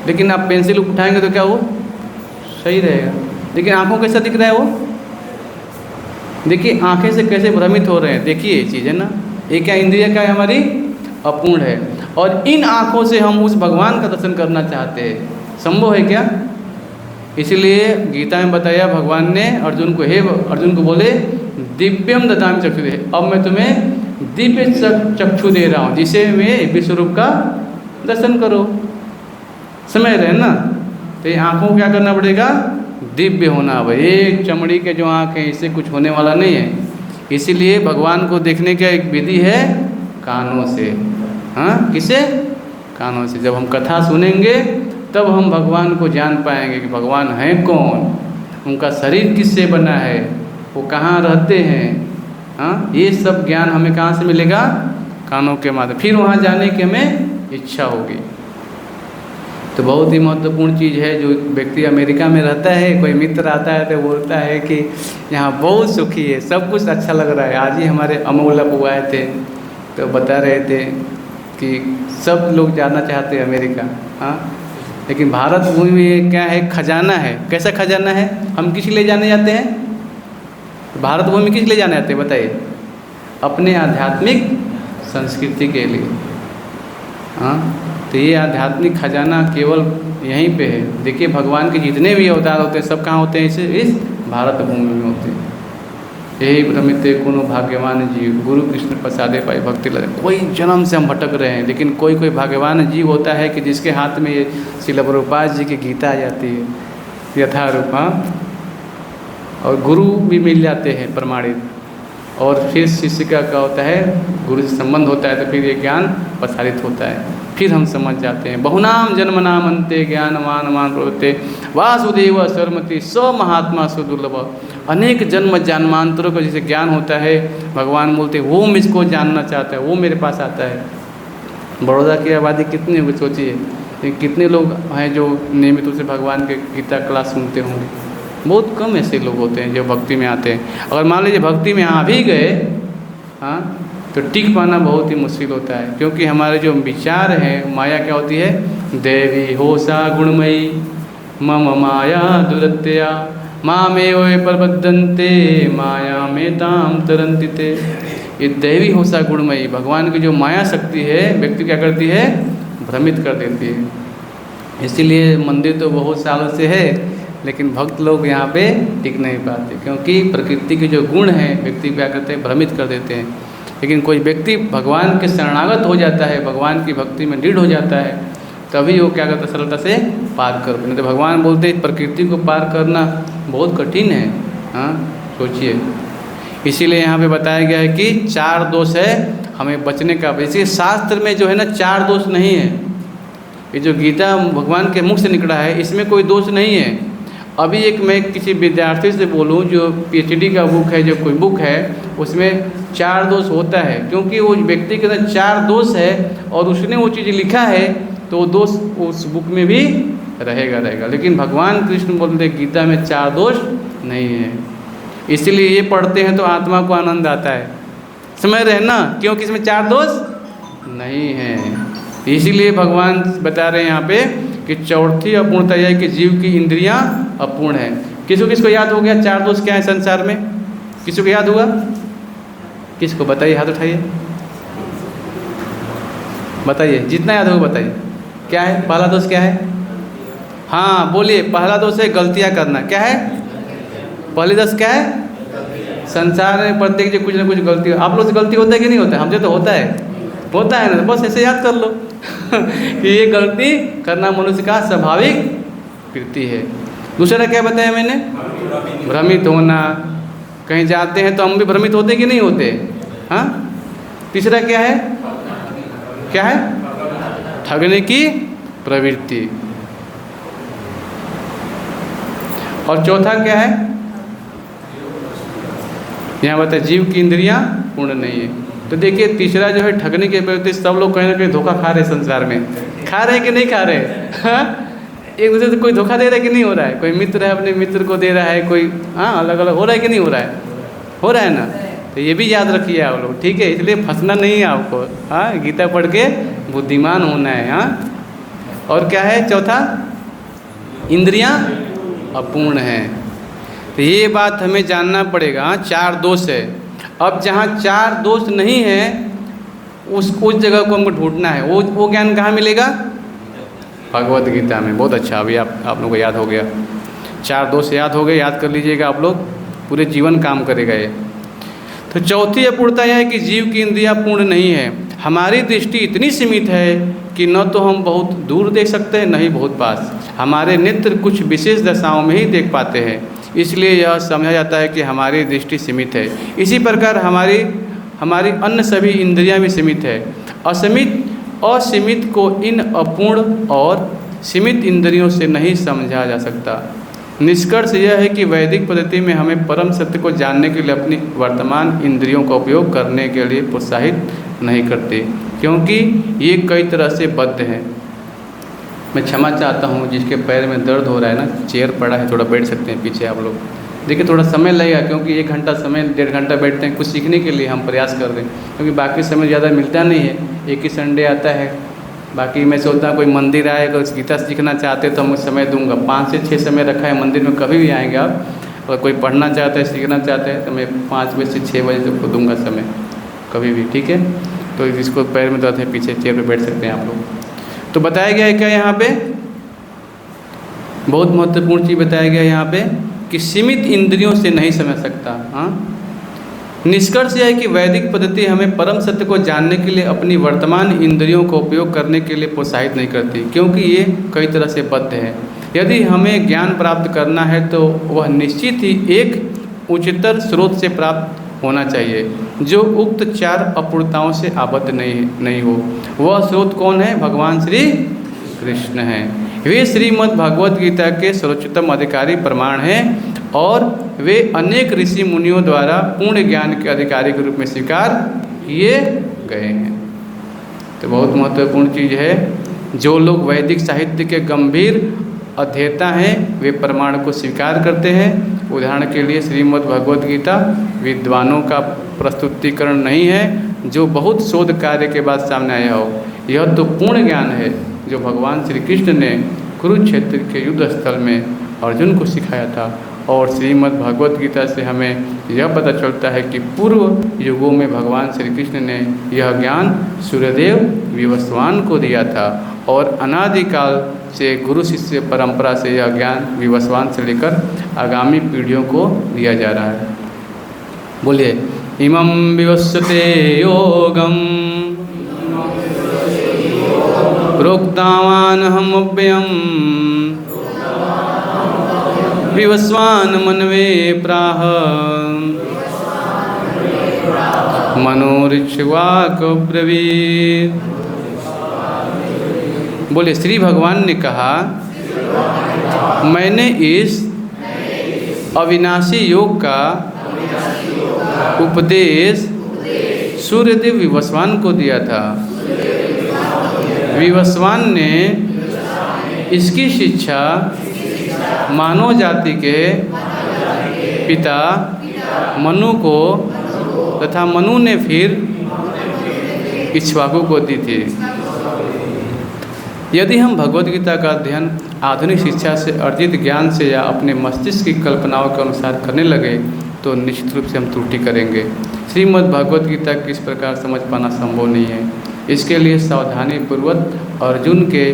लेकिन आप पेंसिल उठाएंगे तो क्या वो सही रहेगा। लेकिन आंखों कैसा दिख रहा है वो? देखिए आंखें से कैसे भ्रमित हो रहे हैं, देखिए ये चीज़ है ना। ये क्या इंद्रिय क्या है हमारी? अपूर्ण है। और इन आंखों से हम उस भगवान का दर्शन करना चाहते हैं, संभव है क्या? इसलिए गीता में बताया भगवान ने अर्जुन को, हे अर्जुन को बोले दिव्यम ददामि चक्षुषे, अब मैं तुम्हें दिव्य चक्षु दे रहा हूँ जिसे मैं विश्वरूप का दर्शन करो। समझ रहे हैं ना? तो ये आँखों को क्या करना पड़ेगा? दिव्य होना। भाई एक चमड़ी के जो आँख है इससे कुछ होने वाला नहीं है। इसीलिए भगवान को देखने का एक विधि है कानों से। हाँ, किसे? कानों से। जब हम कथा सुनेंगे तब हम भगवान को जान पाएंगे कि भगवान हैं कौन, उनका शरीर किससे बना है, वो कहाँ रहते हैं। हाँ, ये सब ज्ञान हमें कहाँ से मिलेगा? कानों के माध्यम। फिर वहाँ जाने की हमें इच्छा होगी। तो बहुत ही महत्वपूर्ण चीज़ है। जो व्यक्ति अमेरिका में रहता है, कोई मित्र आता है तो बोलता है कि यहाँ बहुत सुखी है, सब कुछ अच्छा लग रहा है। आज ही हमारे अमोल अबू आए थे तो बता रहे थे कि सब लोग जाना चाहते हैं अमेरिका। हाँ, लेकिन भारत भूमि में क्या है? खजाना है। कैसा खजाना है? हम किस लिए जाने जाते हैं? भारत भूमि किस लिए जाने जाते हैं बताइए? अपने आध्यात्मिक संस्कृति के लिए। हाँ, तो ये आध्यात्मिक खजाना केवल यहीं पे है। देखिए भगवान के जितने भी अवतार होते हैं सब कहाँ होते हैं? इस भारत भूमि में होते हैं। यही भ्रमिते कोनो भाग्यवान जीव, गुरु कृष्ण प्रसादे पाई भक्ति लगे। कोई जन्म से हम भटक रहे हैं, लेकिन कोई कोई भाग्यवान जीव होता है कि जिसके हाथ में ये श्रील प्रभुपाद जी की गीता आ जाती है यथारूपा, और गुरु भी मिल जाते हैं प्रमाणित, और फिर शिष्य का क्या होता है? गुरु से संबंध होता है, तो फिर ये ज्ञान प्रसारित होता है। फिर हम समझ जाते हैं। बहुनाम जन्मनाम अंते ज्ञानवान मान प्रवृत्ते वासुदेव सर्वमति स महात्मा सुदुर्लभ। अनेक जन्म जन्मांतरों का जैसे ज्ञान होता है, भगवान बोलते हैं वो मुझको जानना चाहता है, वो मेरे पास आता है। बड़ौदा की आबादी कितनी होगी सोचिए, कितने लोग हैं जो नियमित रूप से भगवान के गीता क्लास सुनते होंगे? बहुत कम ऐसे लोग होते हैं जो भक्ति में आते हैं। अगर मान लीजिए भक्ति में आ भी गए, हाँ, तो टिक पाना बहुत ही मुश्किल होता है, क्योंकि हमारे जो विचार हैं, माया क्या होती है? देवी हो सा गुणमयी मम माया दुरत्या मामेव प्रबद्धन्ते माया में ताम तरन्ति ते। ये दैवी हो सा गुणमयी, भगवान की जो माया शक्ति है व्यक्ति क्या करती है? भ्रमित कर देती है। इसीलिए मंदिर तो बहुत सालों से है, लेकिन भक्त लोग यहाँ पे टिक नहीं पाते, क्योंकि प्रकृति के जो गुण हैं व्यक्ति क्या करते हैं? भ्रमित कर देते हैं। लेकिन कोई व्यक्ति भगवान के शरणागत हो जाता है, भगवान की भक्ति में दृढ़ हो जाता है, तभी वो क्या करता है? सरलता से पार कर। नहीं तो भगवान बोलते हैं प्रकृति को पार करना बहुत कठिन है। हाँ, सोचिए। इसीलिए यहाँ पे बताया गया है कि 4 दोष है हमें बचने का। इसी शास्त्र में जो है ना 4 दोष नहीं है। ये जो गीता भगवान के मुख से निकला है इसमें कोई दोष नहीं है। अभी एक मैं किसी विद्यार्थी से बोलूं जो PhD का बुक है, जो कोई बुक है, उसमें 4 दोष होता है, क्योंकि वो व्यक्ति के अंदर 4 दोष है और उसने वो चीज़ लिखा है तो वो दोष उस बुक में भी रहेगा। लेकिन भगवान कृष्ण बोलते गीता में 4 दोष नहीं है। इसीलिए ये पढ़ते हैं तो आत्मा को आनंद आता है। समझ रहे हैं ना? क्योंकि इसमें 4 दोष नहीं है। इसीलिए भगवान बता रहे हैं यहाँ पे कि चौथी अपूर्णता यह है कि जीव की इंद्रियां अपूर्ण है। किसको याद हो गया 4 दोष क्या है संसार में? किसी को याद हुआ? किसको? बताइए, हाथ उठाइए, बताइए, जितना याद होगा बताइए। क्या है पहला दोष? क्या है? हाँ बोलिए। पहला दोष है गलतियाँ करना। क्या है पहली दोष? क्या है? संसार में प्रत्येक जो कुछ ना कुछ गलती। आप लोग से गलती होता है कि नहीं होता है? हमसे तो होता है ना। बस ऐसे याद कर लो कि ये गलती करना मनुष्य का स्वाभाविक कृति है। दूसरा क्या बताया मैंने? भ्रमित होना। कहीं जाते हैं तो हम भी भ्रमित होते कि नहीं होते? हाँ। तीसरा क्या है? क्या है? ठगने की प्रवृत्ति। और चौथा क्या है? यहाँ बताए जीव की इंद्रियां पूर्ण नहीं है। तो देखिए तीसरा जो है ठगने की प्रवृत्ति। सब लोग कहीं ना कहीं धोखा खा रहे हैं संसार में। खा रहे हैं कि नहीं खा रहे? हाँ, एक दूसरे से कोई धोखा दे रहा है कि नहीं हो रहा है? कोई मित्र है अपने मित्र को दे रहा है, कोई हाँ अलग अलग हो रहा है कि नहीं हो रहा है? हो रहा है ना। तो ये भी याद रखिए आप लोग, ठीक है। इसलिए फंसना नहीं है आपको, हाँ, गीता पढ़ के बुद्धिमान होना है, हाँ। और क्या है चौथा, इंद्रियां अपूर्ण हैं। तो ये बात हमें जानना पड़ेगा। हाँ, 4 दोष है। अब जहाँ 4 दोष नहीं है उस जगह को हमको ढूंढना है। वो ज्ञान कहाँ मिलेगा? भगवत गीता में। बहुत अच्छा, अभी आप लोगों को याद हो गया। 4 दोष याद हो गए, याद कर लीजिएगा आप लोग, पूरे जीवन काम करेगा ये। तो चौथी अपूर्णता यह है कि जीव की इंद्रियां पूर्ण नहीं है। हमारी दृष्टि इतनी सीमित है कि न तो हम बहुत दूर देख सकते हैं, न ही बहुत पास। हमारे नेत्र कुछ विशेष दशाओं में ही देख पाते हैं, इसलिए यह समझा जाता है कि हमारी दृष्टि सीमित है। इसी प्रकार हमारी अन्य सभी इंद्रियां भी सीमित है। असीमित को इन अपूर्ण और सीमित इंद्रियों से नहीं समझा जा सकता। निष्कर्ष यह है कि वैदिक पद्धति में हमें परम सत्य को जानने के लिए अपनी वर्तमान इंद्रियों का उपयोग करने के लिए प्रोत्साहित नहीं करते, क्योंकि ये कई तरह से बद्ध हैं। मैं क्षमा चाहता हूँ, जिसके पैर में दर्द हो रहा है ना, चेयर पड़ा है, थोड़ा बैठ सकते हैं पीछे आप लोग। देखिए थोड़ा समय लगेगा, क्योंकि 1 घंटा समय, 1.5 घंटा बैठते हैं, कुछ सीखने के लिए हम प्रयास कर रहे हैं, क्योंकि बाकी समय ज़्यादा मिलता नहीं है, एक ही संडे आता है। बाकी मैं सोचता हूँ कोई मंदिर आए, अगर गीता सीखना चाहते तो मैं समय दूंगा। 5 से 6 समय रखा है मंदिर में, कभी भी आएंगे आप। और कोई पढ़ना चाहता है, सीखना चाहते हैं, तो मैं 5 बजे से 6 बजे तक को दूंगा समय, कभी भी, ठीक है। तो जिसको पैर में दर्द है पीछे चेयर पे बैठ सकते हैं आप लोग। तो बताया गया है क्या यहाँ पे, बहुत महत्वपूर्ण चीज़ बताया गया है यहाँ पे कि सीमित इंद्रियों से नहीं समझ सकता। हाँ, निष्कर्ष यह है कि वैदिक पद्धति हमें परम सत्य को जानने के लिए अपनी वर्तमान इंद्रियों का उपयोग करने के लिए प्रोत्साहित नहीं करती, क्योंकि ये कई तरह से बद्ध है। यदि हमें ज्ञान प्राप्त करना है तो वह निश्चित ही एक उच्चतर स्रोत से प्राप्त होना चाहिए, जो उक्त 4 अपूर्णताओं से आबद्ध नहीं हो। वह स्रोत कौन है? भगवान श्री कृष्ण हैं। वे श्रीमद् भगवद गीता के सर्वोच्चतम अधिकारी प्रमाण हैं और वे अनेक ऋषि मुनियों द्वारा पूर्ण ज्ञान के अधिकारी के रूप में स्वीकार किए गए हैं। तो बहुत महत्वपूर्ण चीज़ है, जो लोग वैदिक साहित्य के गंभीर अध्येता हैं वे प्रमाण को स्वीकार करते हैं। उदाहरण के लिए श्रीमद् भगवद गीता विद्वानों का प्रस्तुतिकरण नहीं है जो बहुत शोध कार्य के बाद सामने आया हो। यह तो पूर्ण ज्ञान है जो भगवान श्री कृष्ण ने कुरुक्षेत्र के युद्ध स्थल में अर्जुन को सिखाया था। और श्रीमद् भगवद गीता से हमें यह पता चलता है कि पूर्व युगों में भगवान श्री कृष्ण ने यह ज्ञान सूर्यदेव विवस्वान को दिया था और अनादिकाल से गुरु शिष्य परंपरा से यह ज्ञान विवस्वान से लेकर आगामी पीढ़ियों को दिया जा रहा है। बोलिए, इमं विवस्वते योगम प्रोक्तावान हम अव्ययम विवस्वान मनवे प्राह मनोरिच्वाक ब्रवीत। बोले, श्री भगवान ने कहा, मैंने इस अविनाशी योग का उपदेश सूर्यदेव विवस्वान को दिया था। विवस्वान ने इसकी शिक्षा मानव जाति के पिता मनु को तथा मनु ने फिर इक्ष्वाकु को दी थी। यदि हम भगवद गीता का अध्ययन आधुनिक शिक्षा से अर्जित ज्ञान से या अपने मस्तिष्क की कल्पनाओं के अनुसार करने लगे तो निश्चित रूप से हम त्रुटि करेंगे। श्रीमद् भगवद गीता को इस प्रकार समझ पाना संभव नहीं है। इसके लिए सावधानी पूर्वक अर्जुन के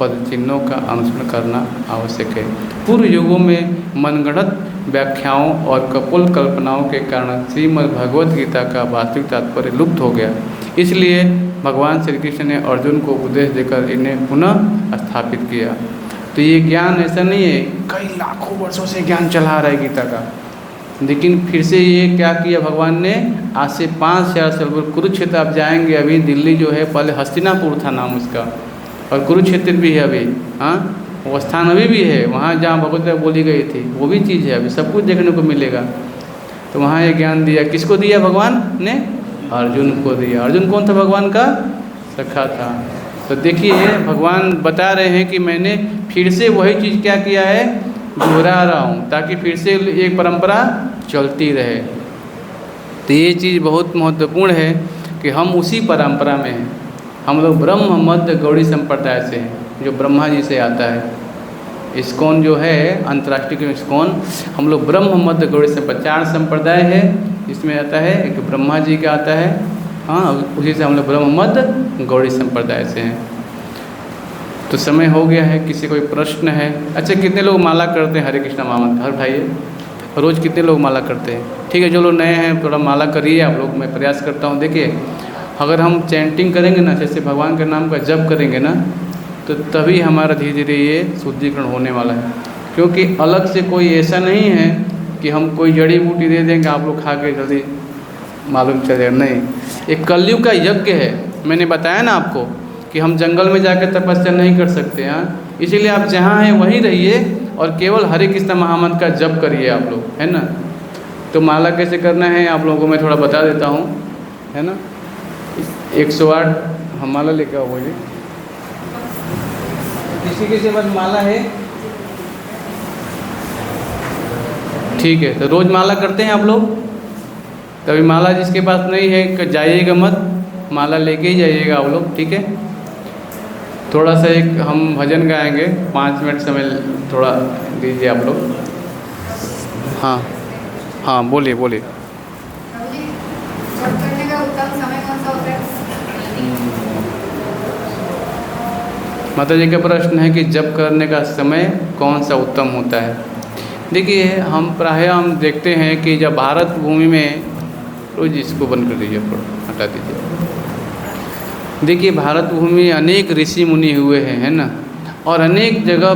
पद चिन्हों का अनुसरण करना आवश्यक है। पूर्व युगों में मनगढ़ंत व्याख्याओं और कपोल कल्पनाओं के कारण श्रीमद् भगवद गीता का वास्तविक तात्पर्य लुप्त हो गया। इसलिए भगवान श्री कृष्ण ने अर्जुन को उपदेश देकर इन्हें पुनः स्थापित किया। तो ये ज्ञान ऐसा नहीं है, कई लाखों वर्षों से ज्ञान चला रहा है गीता का, लेकिन फिर से ये क्या किया भगवान ने, आज से 5,000 साल पूर्व कुरुक्षेत्र आप जाएंगे, अभी दिल्ली जो है, पहले हस्तिनापुर था नाम उसका, और कुरुक्षेत्र भी है अभी। हाँ, वो स्थान अभी भी है, वहाँ जहाँ भगवद गीता बोली गई थी वो भी चीज़ है, अभी सब कुछ देखने को मिलेगा। तो वहाँ ये ज्ञान दिया, किसको दिया भगवान ने? अर्जुन को दिया। अर्जुन कौन था? भगवान का सखा था। तो देखिए भगवान बता रहे हैं कि मैंने फिर से वही चीज़ क्या किया है, दोहरा रहा हूँ, ताकि फिर से एक परंपरा चलती रहे। तो ये चीज़ बहुत महत्वपूर्ण है कि हम उसी परंपरा में हैं। हम लोग ब्रह्म मध्य गौड़ी संप्रदाय से हैं, जो ब्रह्मा जी से आता है। इस्कॉन जो है अंतर्राष्ट्रीय इस्कॉन, हम लोग ब्रह्म मध्य गौड़ी संप्रदाय, 4 संप्रदाय है इसमें आता है। एक ब्रह्मा जी का आता है, हाँ, उसी से हम लोग ब्रह्म मध्य गौड़ी संप्रदाय से हैं। तो समय हो गया है, किसी कोई प्रश्न है? अच्छा, कितने लोग माला करते हैं हरे कृष्णा महामंत्र? हर भाई रोज़ कितने लोग माला करते हैं? ठीक है, जो लोग नए हैं थोड़ा माला करिए आप लोग, मैं प्रयास करता हूँ। देखिए, अगर हम चैंटिंग करेंगे ना, जैसे भगवान के नाम का जप करेंगे ना, तो तभी हमारा धीरे धीरे ये शुद्धिकरण होने वाला है। क्योंकि अलग से कोई ऐसा नहीं है कि हम कोई जड़ी बूटी दे देंगे आप लोग खा के जल्दी मालूम चलेगा, नहीं। एक कलयुग का यज्ञ है, मैंने बताया ना आपको कि हम जंगल में जाकर तपस्या नहीं कर सकते हैं। इसीलिए आप जहाँ हैं वहीं रहिए और केवल हरे कृष्ण महामंत्र का जप करिए आप लोग, है ना। तो माला कैसे करना है आप लोगों को मैं थोड़ा बता देता हूँ, है ना। 108 हम माला लेकर आओ मुझे। किसी किसी पास माला है? ठीक है, तो रोज़ माला करते हैं आप लोग? तभी माला जिसके पास नहीं है जाइएगा मत, माला लेके ही जाइएगा आप लोग, ठीक है। थोड़ा सा एक हम भजन गाएंगे, 5 मिनट समय थोड़ा दीजिए आप लोग। हाँ हाँ, बोलिए बोलिए। जप करने का उत्तम समय कौन सा होता है? माता जी का प्रश्न है कि जप करने का समय कौन सा उत्तम होता है। देखिए, हम प्रायः हम देखते हैं कि जब भारत भूमि में, रोज इसको बंद कर दीजिए, हटा दीजिए। देखिए, भारत भूमि में अनेक ऋषि मुनि हुए हैं, है ना, और अनेक जगह